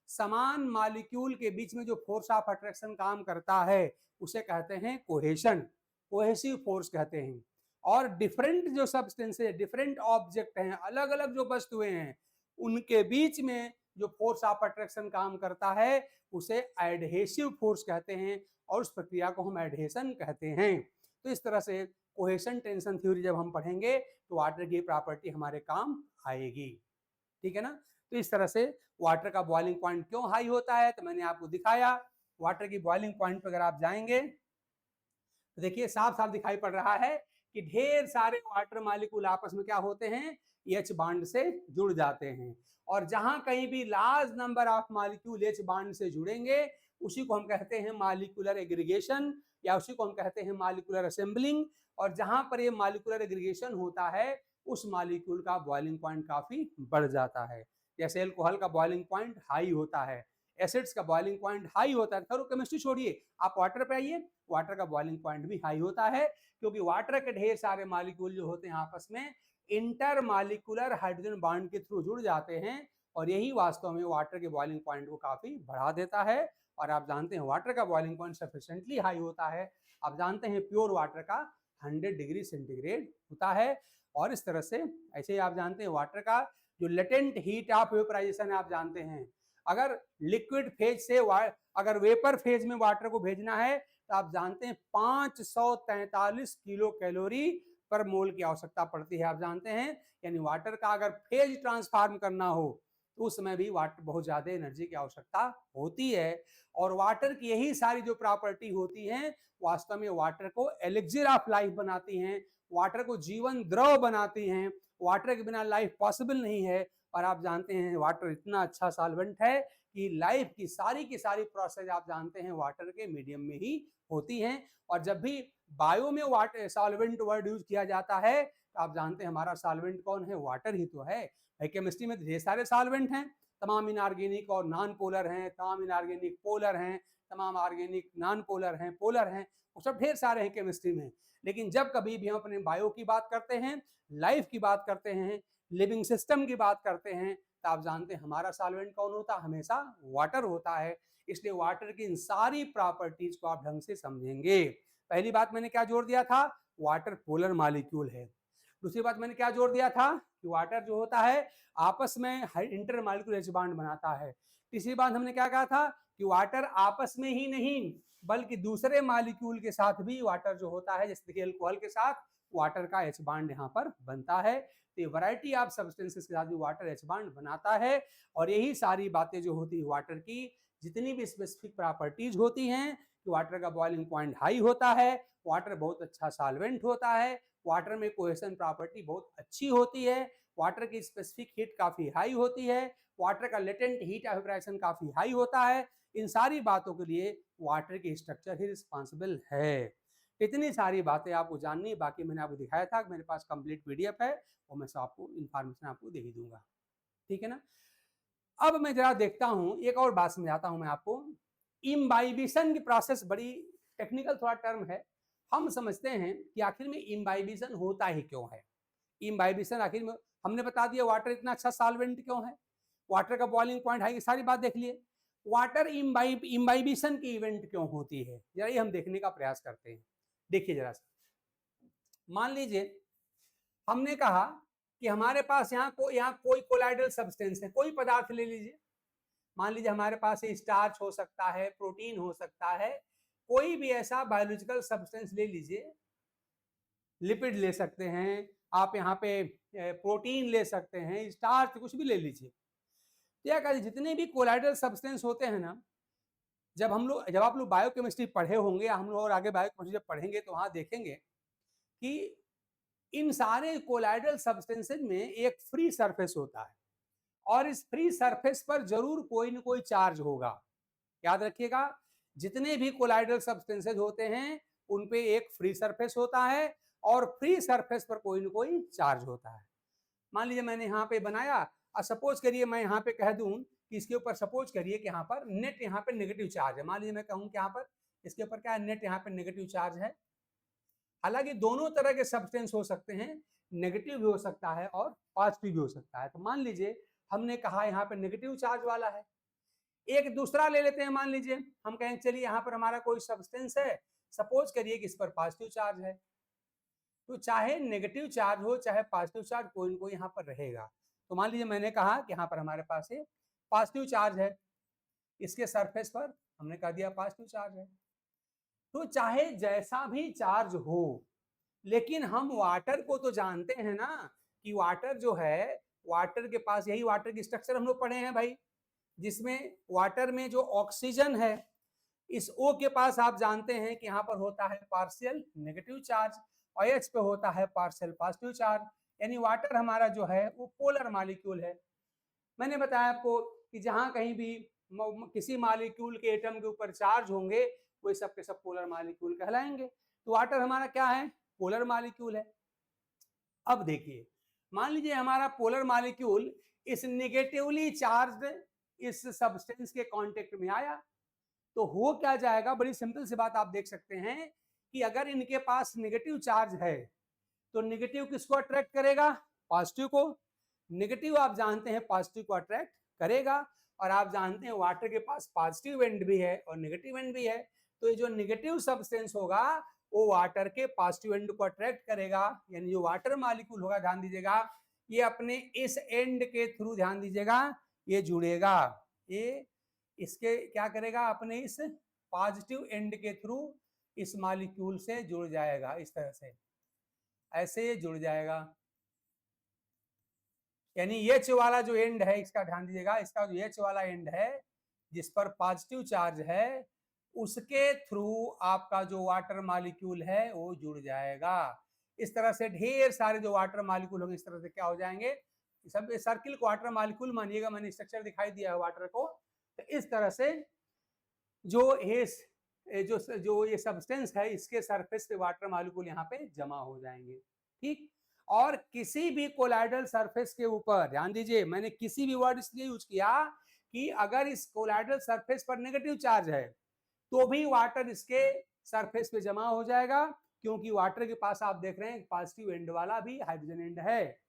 समान मॉलिक्यूल के बीच में जो फोर्स ऑफ अट्रैक्शन काम करता है उसे कहते हैं कोहेशन, कोहेसिव फोर्स कहते हैं। और डिफरेंट जो सब्सटेंसेस, डिफरेंट ऑब्जेक्ट हैं, अलग अलग जो वस्तुएं हैं, उनके बीच में जो फोर्स ऑफ अट्रैक्शन काम करता है उसे एडहेसिव फोर्स कहते हैं और उस प्रक्रिया को हम एडहेशन कहते हैं। तो इस तरह से कोहेशन टेंशन थ्योरी जब हम पढ़ेंगे तो वाटर की प्रॉपर्टी हमारे काम आएगी, ठीक है ना। तो इस तरह से वाटर का बॉइलिंग पॉइंट क्यों हाई होता है तो मैंने आपको दिखाया। वाटर की बॉइलिंग पॉइंट पर अगर आप जाएंगे तो देखिए साफ साफ दिखाई पड़ रहा है कि ढेर सारे वाटर मॉलिक्यूल आपस में क्या होते हैं, एच बांड से जुड़ जाते हैं। और जहां कहीं भी large number of molecule H bond से जुड़ेंगे उसी को हम कहते हैं मॉलिक्यूलर एग्रीगेशन, या उसी को हम कहते हैं मॉलिक्यूलर असेंबलिंग। और जहां पर ये मॉलिक्यूलर एग्रीगेशन होता है उस मॉलिक्यूल का बॉइलिंग पॉइंट काफी बढ़ जाता है। जैसे अल्कोहल का बॉइलिंग पॉइंट हाई होता है, एसिड्स का बॉइलिंग पॉइंट हाई होता है। थोड़ा केमिस्ट्री छोड़िए, आप वाटर पे आइए, वाटर का बॉइलिंग पॉइंट भी हाई होता है क्योंकि वाटर के ढेर सारे मॉलिक्यूल जो होते हैं आपस में इंटर मॉलिक्यूलर हाइड्रोजन बॉन्ड के थ्रू जुड़ जाते हैं और यही वास्तव में वाटर के बॉइलिंग पॉइंट को काफी बढ़ा देता है। और आप जानते हैं वाटर का बॉइलिंग पॉइंट सफिशिएंटली हाई होता है। आप जानते हैं प्योर वाटर का 100 डिग्री सेंटीग्रेड होता है। और इस तरह से ऐसे ही आप जानते हैं वाटर का जो लेटेंट हीट ऑफ वेपराइजेशन आप जानते हैं, अगर लिक्विड फेज से अगर वेपर फेज में वाटर को भेजना है तो आप जानते हैं 543 किलो कैलोरी पर मोल की आवश्यकता पड़ती है। आप जानते हैं यानी वाटर का अगर फेज ट्रांसफॉर्म करना हो तो उस समय भी वाटर बहुत ज्यादा एनर्जी की आवश्यकता होती है। और वाटर की यही सारी जो प्रॉपर्टी होती हैं वास्तव में वाटर को एलिक्सिर ऑफ लाइफ बनाती हैं, वाटर को जीवन द्रव बनाती हैं। वाटर के बिना लाइफ पॉसिबल नहीं है। और आप जानते हैं वाटर इतना अच्छा सॉल्वेंट है कि लाइफ की सारी प्रोसेस आप जानते हैं वाटर के मीडियम में ही होती हैं। और जब भी बायो में वाटर सॉल्वेंट वर्ड यूज किया जाता है तो आप जानते हैं हमारा सॉल्वेंट कौन है, वाटर ही तो है। केमिस्ट्री में ढेर सारे सॉल्वेंट हैं, तमाम इनऑर्गेनिक और नॉन पोलर हैं, तमाम इनऑर्गेनिक पोलर हैं, तमाम ऑर्गेनिक नॉन पोलर हैं, पोलर हैं, वो सब ढेर सारे हैं केमिस्ट्री में। लेकिन जब कभी भी हम अपने बायो की बात करते हैं, लाइफ की बात करते हैं, लिविंग सिस्टम की बात करते हैं तो आप जानते हैं हमारा सॉल्वेंट कौन होता है, हमेशा वाटर होता है। इसलिए वाटर की इन सारी प्रॉपर्टीज को आप ढंग से समझेंगे। पहली बात मैंने क्या जोड़ दिया था, वाटर पोलर मॉलिक्यूल है। दूसरी बात मैंने क्या जोड़ दिया था कि वाटर जो होता है आपस में इंटर मॉलिक्यूलर एच बॉन्ड बनाता है। तीसरी बात हमने क्या कहा था कि वाटर आपस में ही नहीं बल्कि दूसरे मॉलिक्यूल के साथ भी वाटर जो होता है, जैसे देखिए अल्कोहल के साथ वाटर का एच बॉन्ड यहाँ पर बनता है। तो ये वैरायटी ऑफ सब्सटेंसेस के साथ भी वाटर एच बॉन्ड बनाता है। और यही सारी बातें जो होती है वाटर की, जितनी भी स्पेसिफिक प्रॉपर्टीज होती हैं कि वाटर का बॉइलिंग पॉइंट हाई होता है, वाटर बहुत अच्छा सॉल्वेंट होता है, वाटर में कोहेशन प्रॉपर्टी बहुत अच्छी होती है, वाटर की स्पेसिफिक हीट काफी हाई होती है, वाटर का लेटेंट हीट ऑफ वेपराइजेशन काफी हाई होता है। इन सारी बातों के लिए वाटर की स्ट्रक्चर ही रिस्पॉन्सिबल है। इतनी सारी बातें आपको जाननी, बाकी मैंने आपको दिखाया था मेरे पास कंप्लीट पीडीएफ है, वो मैं आपको इन्फॉर्मेशन आपको दे ही दूंगा, ठीक है ना। अब मैं जरा देखता हूं, एक और बात समझाता हूं मैं आपको। इम्बाइबिशन की प्रोसेस बड़ी टेक्निकल थोड़ा टर्म है। हम समझते हैं कि आखिर में इम्बाइबिशन होता ही क्यों है। इम्बाइबिशन आखिर में हमने बता दिया, वाटर इतना अच्छा सॉल्वेंट क्यों है, वाटर का बॉइलिंग पॉइंट हाई, सारी बात देख लिए। वाटर इम्बाइबिशन की इवेंट क्यों होती है, जरा ये हम देखने का प्रयास करते हैं। देखिए जरा सा, मान लीजिए हमने कहा कि हमारे पास यहाँ कोई कोलाइडल सब्सटेंस है, कोई पदार्थ ले लीजिए। मान लीजिए हमारे पास स्टार्च हो सकता है, प्रोटीन हो सकता है, कोई भी ऐसा बायोलॉजिकल सब्सटेंस ले लीजिए, लिपिड ले सकते हैं आप, यहाँ पे प्रोटीन ले सकते हैं, स्टार्च, कुछ भी ले लीजिए। क्या कहते, जितने भी कोलाइडल सब्सटेंस होते हैं ना, जब आप लोग बायोकेमिस्ट्री पढ़े होंगे, हम लोग और आगे बायोकेमिस्ट्री जब पढ़ेंगे तो वहां देखेंगे कि इन सारे कोलाइडल सब्सटेंसेज में एक फ्री सरफेस होता है, और इस फ्री सरफेस पर जरूर कोई ना कोई चार्ज होगा। याद रखिएगा, जितने भी कोलाइडल सब्सटेंसेज होते हैं उन पे एक फ्री सरफेस होता है, और फ्री सरफेस पर कोई ना कोई चार्ज होता है। मान लीजिए मैंने यहाँ पे बनाया, और सपोज करिए मैं यहाँ पे कह दूं कि इसके ऊपर सपोज करिए कि यहाँ पर नेट, यहाँ पे नेगेटिव चार्ज है। मान लीजिए मैं कहूँ कि यहाँ पर इसके ऊपर क्या है, नेट यहाँ पे नेगेटिव चार्ज है। हालांकि दोनों तरह के सब्सटेंस हो सकते हैं, नेगेटिव भी हो सकता है और पॉजिटिव भी हो सकता है। तो मान लीजिए हमने कहा यहाँ पे नेगेटिव चार्ज वाला है। एक दूसरा ले लेते हैं, मान लीजिए हम कहें चलिए यहाँ पर हमारा कोई सब्सटेंस है, सपोज करिए कि इस पर पॉजिटिव चार्ज है। तो चाहे नेगेटिव चार्ज हो चाहे पॉजिटिव चार्ज, कोई ना कोई यहाँ पर रहेगा। तो मान लीजिए मैंने कहा कि यहाँ पर हमारे पास एक पॉजिटिव चार्ज है, इसके सरफेस पर हमने कह दिया पॉजिटिव चार्ज है। तो चाहे जैसा भी चार्ज हो, लेकिन हम वाटर को तो जानते हैं ना कि वाटर जो है, वाटर के पास, यही वाटर की स्ट्रक्चर हम लोग पढ़े हैं भाई, जिसमें वाटर में जो ऑक्सीजन है, इस O के पास आप जानते हैं कि यहाँ पर होता है पार्शियल नेगेटिव चार्ज, और H पे होता है पार्शियल पॉजिटिव चार्ज। यानी वाटर हमारा जो है वो पोलर मॉलिक्यूल है। मैंने बताया आपको कि जहां कहीं भी किसी मॉलिक्यूल के एटम के ऊपर चार्ज होंगे, वो सब के सब पोलर मॉलिक्यूल कहलाएंगे। तो वाटर हमारा क्या है, पोलर मॉलिक्यूल है। अब देखिए, मान लीजिए हमारा पोलर मॉलिक्यूल इस नेगेटिवली चार्ज्ड इस सब्सटेंस के कांटेक्ट में आया, तो हो क्या जाएगा, बड़ी सिंपल सी बात आप देख सकते हैं कि अगर इनके पास नेगेटिव चार्ज है तो नेगेटिव किसको अट्रैक्ट करेगा, पॉजिटिव को। नेगेटिव आप जानते हैं पॉजिटिव को अट्रैक्ट करेगा, और आप जानते हैं वाटर के पास पॉजिटिव एंड भी है और नेगेटिव एंड भी है। तो ये जो नेगेटिव सब्सटेंस होगा वो वाटर के पॉजिटिव एंड को अट्रैक्ट करेगा, यानी जो वाटर मॉलिक्यूल होगा, ध्यान दीजिएगा, ये अपने इस एंड के थ्रू, ध्यान दीजिएगा, ये जुड़ेगा, ये इसके क्या करेगा, अपने इस पॉजिटिव एंड के थ्रू इस मॉलिक्यूल से जुड़ जाएगा। इस तरह से ऐसे ये जुड़ जाएगा, यानी H वाला जो एंड है इसका, ध्यान दीजिएगा, इसका जो H वाला एंड है जिस पर पॉजिटिव चार्ज है, उसके थ्रू आपका जो वाटर मॉलिक्यूल है वो जुड़ जाएगा। इस तरह से ढेर सारे जो वाटर मॉलिक्यूल होंगे, इस तरह से क्या हो जाएंगे, सब सर्किल को वाटर मॉलिक्यूल मानिएगा, मैंने स्ट्रक्चर दिखाई दिया है वाटर को। तो इस तरह से जो ये सब्सटेंस है, इसके सरफेस पे वाटर मॉलिक्यूल यहाँ पे जमा हो जाएंगे, ठीक। और किसी भी कोलाइडल सरफेस के ऊपर, ध्यान दीजिए, मैंने किसी भी वर्ड इसलिए यूज किया कि अगर इस कोलाइडल सरफेस पर नेगेटिव चार्ज है तो भी वाटर इसके सरफेस पे जमा हो जाएगा, क्योंकि वाटर के पास आप देख रहे हैं पॉजिटिव एंड वाला भी हाइड्रोजन एंड है।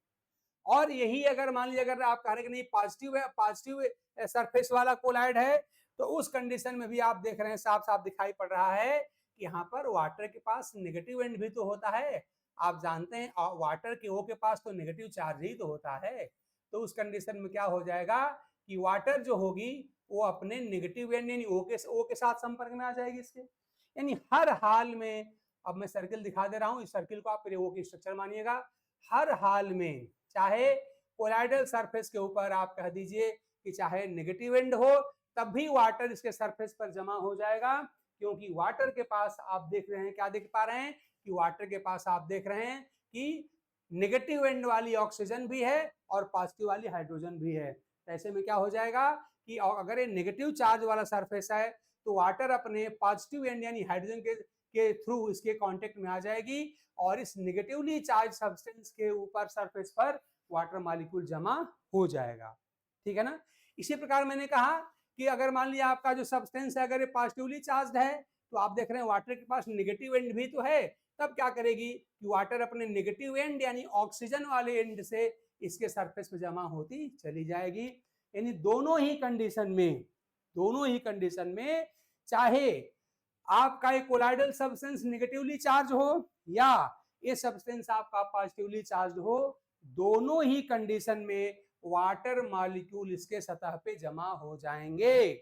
और यही अगर मान लीजिए अगर आप कह रहे हैं कि नहीं पॉजिटिव है, पॉजिटिव सरफेस वाला कोलाइड है, तो उस कंडीशन में भी आप देख रहे हैं, साफ साफ दिखाई पड़ रहा है कि यहाँ पर वाटर के पास नेगेटिव एंड भी तो होता है। आप जानते हैं वाटर के O के पास तो नेगेटिव चार्ज ही तो होता है। तो उस कंडीशन में क्या हो जाएगा कि वाटर जो होगी वो अपने नेगेटिव एंड यानी O के साथ संपर्क में आ जाएगी इसके। यानी हर हाल में, अब मैं सर्किल दिखा दे रहा हूँ, इस सर्किल को आप O की स्ट्रक्चर मानिएगा, हर हाल में चाहे कोलाइडल सरफेस के ऊपर आप कह दीजिए कि चाहे नेगेटिव एंड हो, तब भी वाटर इसके सरफेस पर जमा हो जाएगा, क्योंकि वाटर के पास आप देख रहे हैं, क्या देख पा रहे हैं कि वाटर के पास आप देख रहे हैं कि नेगेटिव एंड वाली ऑक्सीजन भी है और पॉजिटिव वाली हाइड्रोजन भी है। ऐसे में क्या हो जाएगा कि अगर ये नेगेटिव चार्ज वाला सरफेस है तो वाटर अपने पॉजिटिव एंड यानी हाइड्रोजन के थ्रू इसके कांटेक्ट में आ जाएगी, और इस नेगेटिवली चार्ज सब्सटेंस के ऊपर सरफेस पर वाटर मॉलिक्यूल जमा हो जाएगा, ठीक है ना। इसी प्रकार मैंने कहा कि अगर मान लिया आपका जो सब्सटेंस है अगर ये पॉजिटिवली चार्ज है, तो आप देख रहे हैं वाटर के पास नेगेटिव एंड भी तो है, तब क्या करेगी कि वाटर अपने नेगेटिव एंड यानी ऑक्सीजन वाले एंड से इसके सरफेस पे जमा होती चली जाएगी। यानी दोनों ही कंडीशन में चाहे आपका एक कोलाइडल सब्सटेंस नेगेटिवली चार्ज हो या ये सब्सटेंस आपका पॉजिटिवली चार्ज हो, दोनों ही कंडीशन में वाटर मॉलिक्यूल इसके सतह पे जमा हो जाएंगे।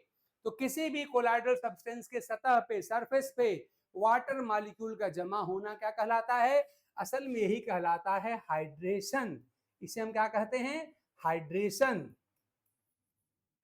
तो किसी भी कोलाइडल सब्सटेंस के सतह पे सरफेस पे वाटर मॉलिक्यूल का जमा होना क्या कहलाता है? असल में यही कहलाता है हाइड्रेशन। इसे हम क्या कहते हैं? हाइड्रेशन,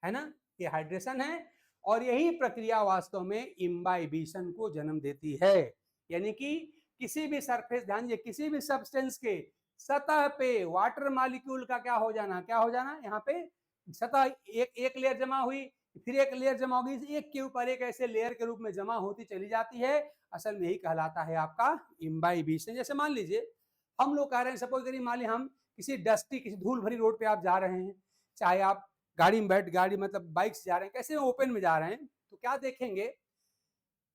है ना, ये हाइड्रेशन है। और यही प्रक्रिया वास्तव में इम्बाइबिशन को जन्म देती है। यानी कि किसी भी सरफेस, ध्यान दीजिए, किसी भी सब्सटेंस के सतह पे वाटर मॉलिक्यूल का क्या हो जाना, यहाँ पे सतह एक लेयर जमा हुई, फिर एक लेयर जमा होगी, एक के ऊपर एक ऐसे लेयर के रूप में जमा होती चली जाती है। असल में यही कहलाता है आपका इम्बाइबिशन। जैसे मान लीजिए हम लोग कह रहे हैं, सपोज करिए मान लीजिए हम किसी डस्टी, किसी धूल भरी रोड पे आप जा रहे हैं, चाहे आप गाड़ी में गाड़ी मतलब बाइक से जा रहे हैं, कैसे ओपन में जा रहे हैं, तो क्या देखेंगे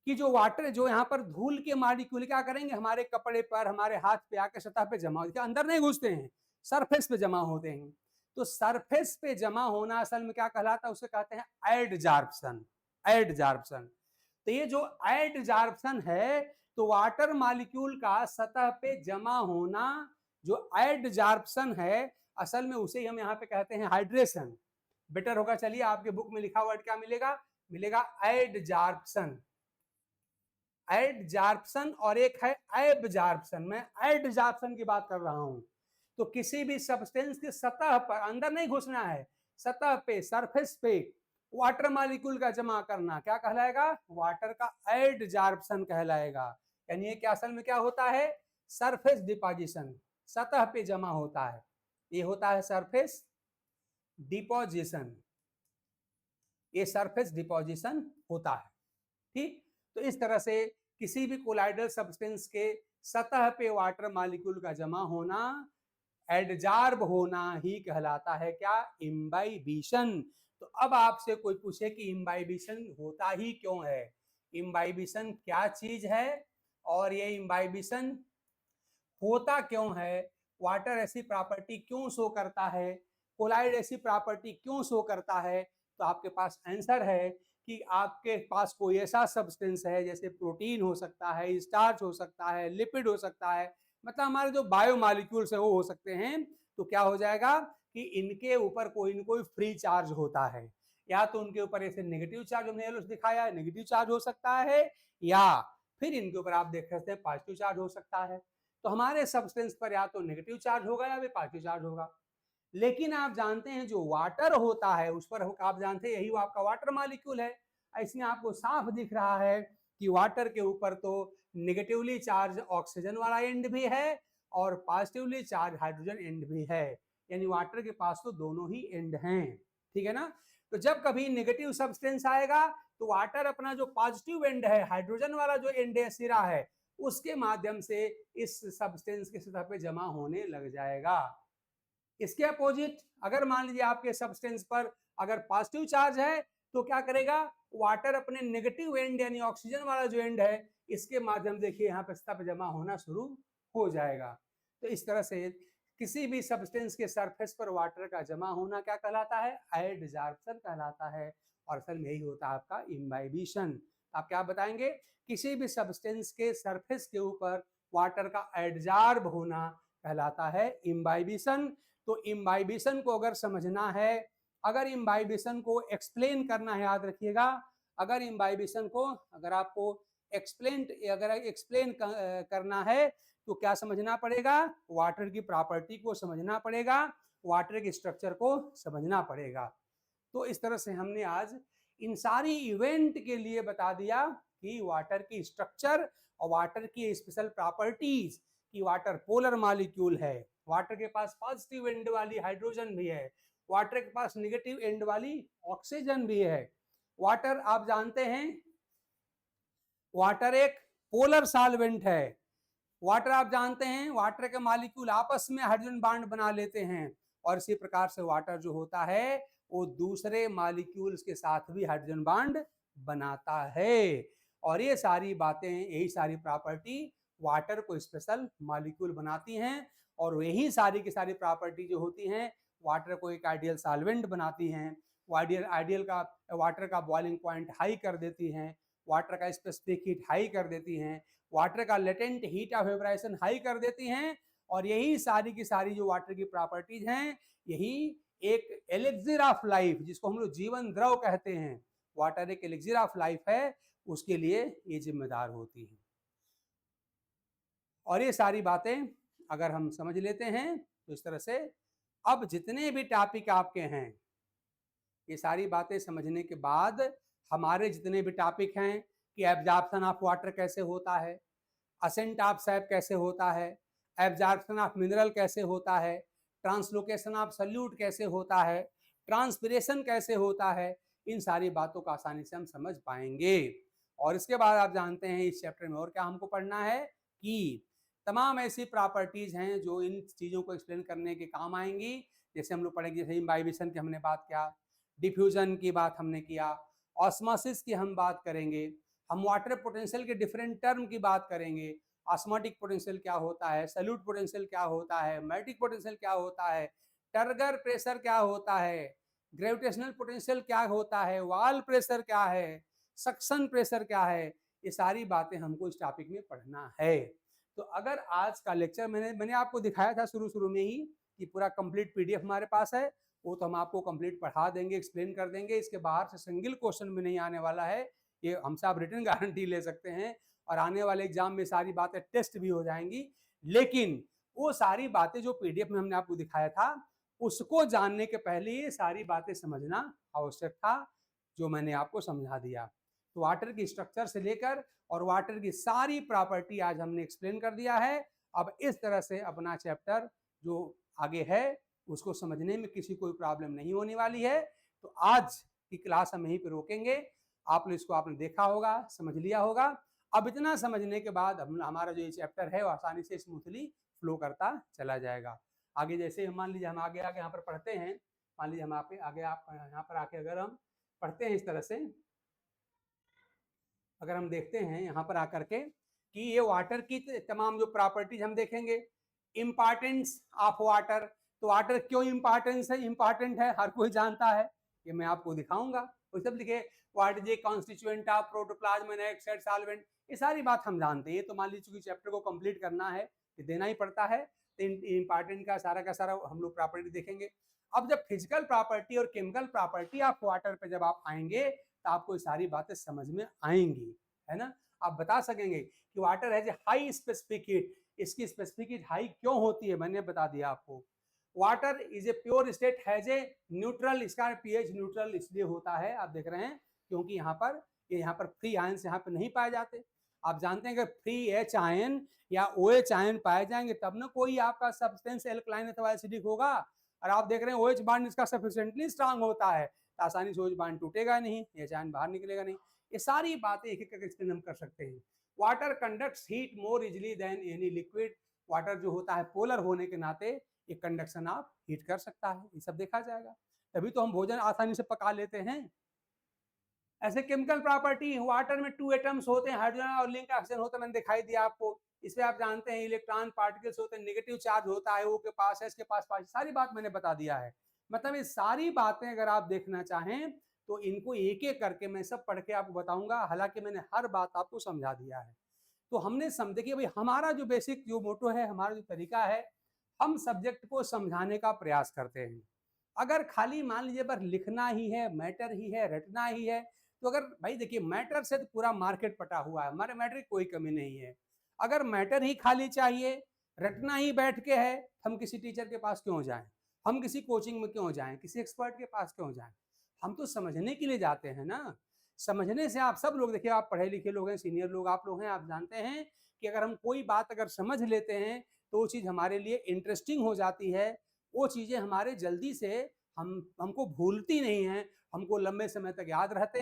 कि जो वाटर, जो यहाँ पर धूल के मॉलिक्यूल क्या करेंगे, हमारे कपड़े पर, हमारे हाथ पे आके सतह पे जमा होते हैं, अंदर नहीं घुसते हैं, सरफेस पे जमा होते हैं। तो सरफेस पे जमा होना असल में क्या कहलाता है? उसे कहते हैं एडजॉर्प्शन। तो ये जो एडजॉर्प्शन है, तो वाटर मॉलिक्यूल का सतह पे जमा होना जो एडजॉर्प्शन है, असल में उसे हम यहाँ पे कहते हैं हाइड्रेशन। बेटर होगा, चलिए आपके बुक में लिखा वर्ड क्या मिलेगा? एडजॉर्प्शन। एडजॉर्प्शन और एक है एब्जॉर्प्शन। मैं एडजॉर्प्शन की बात कर रहा हूं। तो किसी भी सब्सटेंस की सतह पर, अंदर नहीं घुसना है, सतह पे, सरफेस पे वाटर मॉलिक्यूल का जमा करना क्या कहलाएगा? वाटर का एडजॉर्प्शन कहलाएगा। यानी ये क्या असल में क्या होता है? सरफेस डिपोजिशन, सतह पे जमा होता है, ये होता है सरफेस डिपोजिशन। ये सरफेस डिपोजिशन होता है, ठीक। तो इस तरह से किसी भी कोलाइडल सब्सटेंस के सतह पे वाटर मॉलिक्यूल का जमा होना, एडजॉर्ब होना ही कहलाता है क्या? इम्बाइबिशन। तो अब आपसे कोई पूछे कि इम्बाइबिशन होता ही क्यों है, इम्बाइबिशन क्या चीज है और ये इम्बाइबिशन होता क्यों है, वाटर ऐसी प्रॉपर्टी क्यों शो करता है, कोलाइड ऐसी प्रॉपर्टी क्यों शो करता है, तो आपके पास आंसर है कि आपके पास कोई ऐसा सब्सटेंस है, जैसे प्रोटीन हो सकता है, स्टार्च हो सकता है, लिपिड हो सकता है, मतलब हमारे जो बायोमॉलिक्यूल्स है वो हो सकते हैं। तो क्या हो जाएगा कि इनके ऊपर कोई न कोई फ्री चार्ज होता है, या तो उनके ऊपर ऐसे नेगेटिव चार्ज हमने दिखाया है, नेगेटिव चार्ज हो सकता है, या फिर इनके ऊपर आप देख सकते हैं पॉजिटिव चार्ज हो सकता है। तो हमारे सब्सटेंस पर या तो नेगेटिव चार्ज होगा या फिर पॉजिटिव चार्ज होगा। लेकिन आप जानते हैं जो वाटर होता है उस पर आप जानते हैं यही वो आपका वाटर मॉलिक्यूल है। इसमें आपको साफ दिख रहा है कि वाटर के ऊपर तो नेगेटिवली चार्ज ऑक्सीजन वाला एंड भी है और पॉजिटिवली चार्ज हाइड्रोजन एंड भी है, यानी वाटर के पास तो दोनों ही एंड हैं, ठीक है ना। तो जब कभी नेगेटिव सब्सटेंस आएगा तो वाटर अपना जो पॉजिटिव एंड है, हाइड्रोजन वाला जो एंड है, सिरा है, उसके माध्यम से इस सब्सटेंस के सतह पे जमा होने लग जाएगा। इसके अपोजिट अगर मान लीजिए आपके सब्सटेंस पर अगर पॉजिटिव चार्ज है तो क्या करेगा, वाटर अपने नेगेटिव एंड यानी ऑक्सीजन वाला जो एंड है, इसके माध्यम देखिए यहाँ पे सतह पे जमा होना शुरू हो जाएगा। तो इस तरह से किसी भी सब्सटेंस के सरफेस पर वाटर का जमा होना क्या कहलाता है? एडजॉर्प्शन कहलाता है। और असल में यही होता है आपका इम्बाइबिशन। आप क्या बताएंगे? किसी भी सब्सटेंस के सरफेस के ऊपर वाटर का एडजॉर्ब होना कहलाता है इम्बाइबिशन। तो इम्बाइबिशन को अगर समझना है, अगर इम्बाइबिशन को एक्सप्लेन करना है, याद रखिएगा, अगर इम्बाइबिशन को अगर आपको एक्सप्लेन करना है तो क्या समझना पड़ेगा? वाटर की प्रॉपर्टी को समझना पड़ेगा, वाटर के स्ट्रक्चर को समझना पड़ेगा। तो इस तरह से हमने आज इन सारी इवेंट के लिए बता दिया कि वाटर की स्ट्रक्चर और वाटर की स्पेशल प्रॉपर्टीज, कि वाटर पोलर मॉलिक्यूल है, वाटर के पास पॉजिटिव एंड वाली हाइड्रोजन भी है, वाटर के पास नेगेटिव एंड वाली ऑक्सीजन भी है। वाटर आप जानते हैं वाटर एक पोलर सॉल्वेंट है। वाटर आप जानते हैं वाटर के मॉलिक्यूल आपस में हाइड्रोजन बॉन्ड बना लेते हैं। और इसी प्रकार से वाटर जो होता है वो दूसरे मॉलिक्यूल्स के साथ भी हाइड्रोजन बॉन्ड बनाता है। और ये सारी बातें, यही सारी प्रॉपर्टी वाटर को स्पेशल मॉलिक्यूल बनाती हैं, और यही सारी की सारी प्रॉपर्टी जो होती हैं वाटर को एक आइडियल सॉल्वेंट बनाती हैं, आइडियल का वाटर का बॉइलिंग पॉइंट हाई कर देती हैं, वाटर का स्पेसिफिक हीट हाई कर देती हैं, वाटर का latent heat of vaporisation high कर देती हैं। और यही सारी की सारी जो वाटर की प्रॉपर्टीज हैं, यही एक एलिक्सिर ऑफ लाइफ, जिसको हम लोग जीवन द्रव कहते हैं, वाटर एक एलिक्सिर ऑफ लाइफ है, उसके लिए ये जिम्मेदार होती है। और ये सारी बातें अगर हम समझ लेते हैं तो इस तरह से अब जितने भी टॉपिक आपके हैं, ये सारी बातें समझने के बाद हमारे जितने भी टॉपिक हैं कि एब्जॉर्प्शन ऑफ वाटर कैसे होता है, असेंट ऑफ सैप कैसे होता है, एब्जॉर्प्शन ऑफ मिनरल कैसे होता है, ट्रांसलोकेशन ऑफ सल्यूट कैसे होता है, ट्रांसपिरेशन कैसे होता है, इन सारी बातों को आसानी से हम समझ पाएंगे। और इसके बाद आप जानते हैं इस चैप्टर में और क्या हमको पढ़ना है कि तमाम ऐसी प्रॉपर्टीज हैं जो इन चीज़ों को एक्सप्लेन करने के काम आएंगी। जैसे हम लोग पढ़ेंगे, जैसे इम्बाइबिशन की हमने बात किया, डिफ्यूजन की बात हमने किया, ऑस्मोसिस की हम बात करेंगे, हम वाटर पोटेंशियल के डिफरेंट टर्म की बात करेंगे, ऑस्मोटिक पोटेंशियल क्या होता है, सल्यूट पोटेंशियल क्या होता है, मैटिक पोटेंशियल क्या होता है, टर्गर प्रेशर क्या होता है, ग्रेविटेशनल पोटेंशियल क्या होता है, वॉल प्रेशर क्या है, सक्शन प्रेशर क्या है, ये सारी बातें हमको इस टॉपिक में पढ़ना है। तो अगर आज का लेक्चर मैंने आपको दिखाया था शुरू में ही कि पूरा कंप्लीट पीडीएफ हमारे पास है, वो तो हम आपको कंप्लीट पढ़ा देंगे, एक्सप्लेन कर देंगे, इसके बाहर से सिंगल क्वेश्चन भी नहीं आने वाला है, ये हमसे आप रिटन गारंटी ले सकते हैं। और आने वाले एग्जाम में सारी बातें टेस्ट भी हो जाएंगी, लेकिन वो सारी बातें जो पीडीएफ में हमने आपको दिखाया था उसको जानने के पहले ये सारी बातें समझना आवश्यक था, जो मैंने आपको समझा दिया। तो वाटर की स्ट्रक्चर से लेकर और वाटर की सारी प्रॉपर्टी आज हमने एक्सप्लेन कर दिया है। अब इस तरह से अपना चैप्टर जो आगे है उसको समझने में किसी कोई प्रॉब्लम नहीं होने वाली है। तो आज की क्लास हम यहीं पे रोकेंगे। आप लोग इसको आपने देखा होगा, समझ लिया होगा। अब इतना समझने के बाद हमारा जो ये चैप्टर है वो आसानी से स्मूथली फ्लो करता चला जाएगा। आगे जैसे मान लीजिए हम आगे यहाँ पर पढ़ते हैं, मान लीजिए हम आगे आप यहाँ पर आके अगर हम पढ़ते हैं इस तरह से, अगर हम देखते हैं यहाँ पर आकर के कि ये वाटर की तमाम जो प्रॉपर्टीज हम देखेंगे, इम्पॉर्टेंस ऑफ वाटर, तो वाटर क्यों इम्पॉर्टेंट है हर कोई जानता है, ये मैं आपको दिखाऊंगा। वो सब लिखे, what is a constituent of protoplasm and exact solvent, ये सारी बात हम जानते हैं। तो मान लीजिए चूंकि चैप्टर को कंप्लीट करना है तो देना ही पड़ता है, तो इम्पॉर्टेंट का सारा हम लोग प्रॉपर्टी देखेंगे। अब जब फिजिकल प्रॉपर्टी और केमिकल प्रॉपर्टी ऑफ वाटर पे जब आप आएंगे तो आपको ये सारी बातें समझ में आएंगी, है ना। आप बता सकेंगे कि water has a high specific heat, इसकी स्पेसिफिक हीट हाई क्यों होती है, मैंने बता दिया आपको। Water is a pure state has a neutral, इसका पीएच न्यूट्रल इसलिए होता है, आप देख रहे हैं, क्योंकि यहाँ पर फ्री आयंस यहाँ पर नहीं पाए जाते। आप जानते हैं कि फ्री एच आयन या OH आयन पाए जाएंगे तब ना कोई आपका सब्सटेंस एल्कलाइन अथवा एसिडिक होगा। और आप देख रहे हैं OH बॉन्ड इसका सफिशिएंटली स्ट्रांग होता है, तो आसानी से OH बॉन्ड टूटेगा नहीं, एच आयन बाहर निकलेगा नहीं। ये सारी बातें एक एक करके एक्सप्लेन हम कर सकते हैं। Water conducts heat more easily than any liquid, water जो होता है पोलर होने के नाते ये कंडक्शन ऑफ हीट कर सकता है, ये सब देखा जाएगा, तभी तो हम भोजन आसानी से पका लेते हैं। ऐसे केमिकल प्रॉपर्टी, वाटर में 2 एटम्स होते हैं, हाइड्रोजन और लिंक ऑक्सीजन होता है, मैंने दिखाई दिया आपको। इसमें आप जानते हैं इलेक्ट्रॉन पार्टिकल्स होते हैं, नेगेटिव चार्ज होता है, O के पास, S के पास, सारी बात मैंने बता दिया है। मतलब ये सारी बातें अगर आप देखना चाहें तो इनको एक एक करके मैं सब पढ़ के आपको बताऊंगा, हालांकि मैंने हर बात आपको समझा दिया है। तो हमने समझे कि भाई हमारा जो बेसिक जो मोटो है, हमारा जो तरीका है, हम सब्जेक्ट को समझाने का प्रयास करते हैं। अगर खाली मान लीजिए पर लिखना ही है, मैटर ही है, रटना ही है, तो अगर भाई देखिए मैटर से तो पूरा मार्केट पटा हुआ है, हमारे मैटर की कोई कमी नहीं है। अगर मैटर ही खाली चाहिए, रटना ही बैठ के है, हम किसी टीचर के पास क्यों जाएं, हम किसी कोचिंग में क्यों जाएं, किसी एक्सपर्ट के पास क्यों जाएं, हम तो समझने के लिए जाते हैं ना। समझने से आप सब लोग देखिए, आप पढ़े लिखे लोग हैं, सीनियर लोग आप लोग हैं, आप जानते हैं कि अगर हम कोई बात अगर समझ लेते हैं तो वो चीज़ हमारे लिए इंटरेस्टिंग हो जाती है, वो चीज़ें हमारे जल्दी से हमको भूलती नहीं हैं, हमको लंबे समय तक याद रहती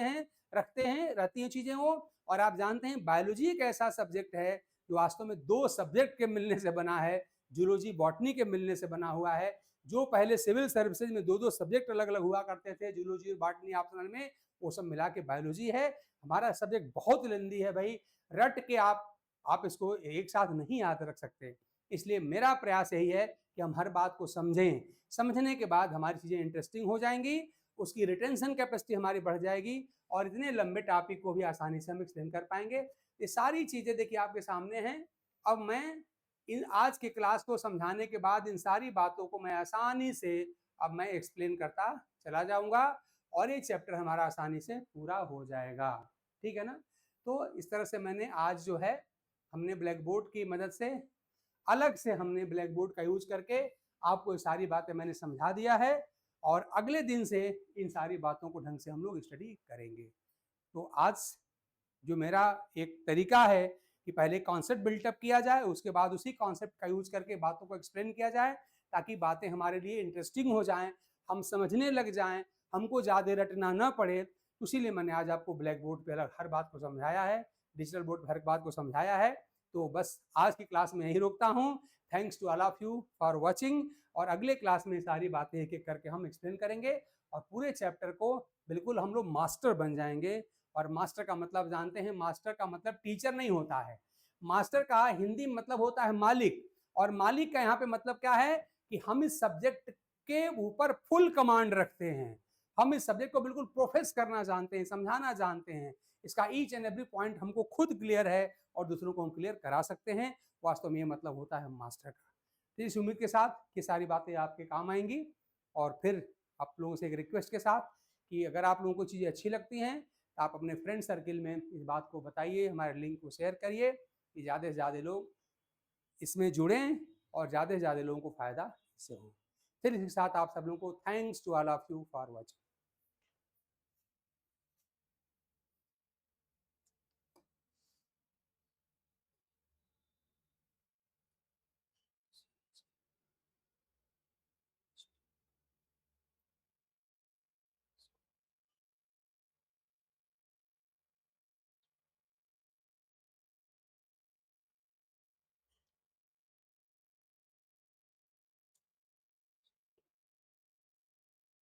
हैं चीज़ें वो। और आप जानते हैं बायोलॉजी एक ऐसा सब्जेक्ट है जो वास्तव में 2 सब्जेक्ट के मिलने से बना है, जूलॉजी बॉटनी के मिलने से बना हुआ है। जो पहले सिविल सर्विसेज में 2-2 सब्जेक्ट अलग-अलग हुआ करते थे, जूलॉजी और बॉटनी ऑप्शनल में, वो सब मिला के बायोलॉजी है। हमारा सब्जेक्ट बहुत लेंदी है भाई, रट के आप इसको एक साथ नहीं याद रख सकते। इसलिए मेरा प्रयास यही है कि हम हर बात को समझें, समझने के बाद हमारी चीज़ें इंटरेस्टिंग हो जाएंगी, उसकी रिटेंशन कैपेसिटी हमारी बढ़ जाएगी और इतने लंबे टॉपिक को भी आसानी से हम एक्सप्लेन कर पाएंगे। ये सारी चीज़ें देखिए आपके सामने हैं। अब मैं इन आज के क्लास को समझाने के बाद इन सारी बातों को मैं आसानी से अब मैं एक्सप्लेन करता चला जाऊंगा और ये चैप्टर हमारा आसानी से पूरा हो जाएगा। ठीक है ना? तो इस तरह से मैंने आज जो है हमने ब्लैक बोर्ड की मदद से अलग से हमने ब्लैक बोर्ड का यूज करके आपको ये सारी बातें मैंने समझा दिया है और अगले दिन से इन सारी बातों को ढंग से हम लोग स्टडी करेंगे। तो आज जो मेरा एक तरीका है कि पहले कॉन्सेप्ट बिल्टअप किया जाए, उसके बाद उसी कॉन्सेप्ट का यूज करके बातों को एक्सप्लेन किया जाए ताकि बातें हमारे लिए इंटरेस्टिंग हो जाएं, हम समझने लग जाएं, हमको ज़्यादा रटना न पड़े। इसीलिए मैंने आज आपको ब्लैक बोर्ड पर हर बात को समझाया है, डिजिटल बोर्ड पर हर बात को समझाया है। तो बस आज की क्लास में यही रोकता हूँ। Thanks to all of you for watching और अगले क्लास में सारी बातें एक एक करके हम एक्सप्लेन करेंगे और पूरे चैप्टर को बिल्कुल हम लोग मास्टर बन जाएंगे। और मास्टर का मतलब जानते हैं, मास्टर का मतलब टीचर नहीं होता है, मास्टर का हिंदी मतलब होता है मालिक। और मालिक का यहाँ पे मतलब क्या है कि हम इस सब्जेक्ट के ऊपर फुल कमांड रखते हैं, हम इस सब्जेक्ट को बिल्कुल प्रोफेस करना जानते हैं, समझाना जानते हैं, इसका ईच एंड एवरी पॉइंट हमको खुद क्लियर है और दूसरों को हम क्लियर करा सकते हैं। वास्तव में ये मतलब होता है मास्टर का। तो इस उम्मीद के साथ कि सारी बातें आपके काम आएंगी और फिर आप लोगों से एक रिक्वेस्ट के साथ कि अगर आप लोगों को चीज़ें अच्छी लगती हैं तो आप अपने फ्रेंड सर्किल में इस बात को बताइए, हमारे लिंक को शेयर करिए कि ज़्यादा से ज़्यादा लोग इसमें जुड़ें और ज़्यादा से ज़्यादा लोगों को फ़ायदा इससे हो। फिर इसके साथ आप सब लोगों को thanks to all of you for watching.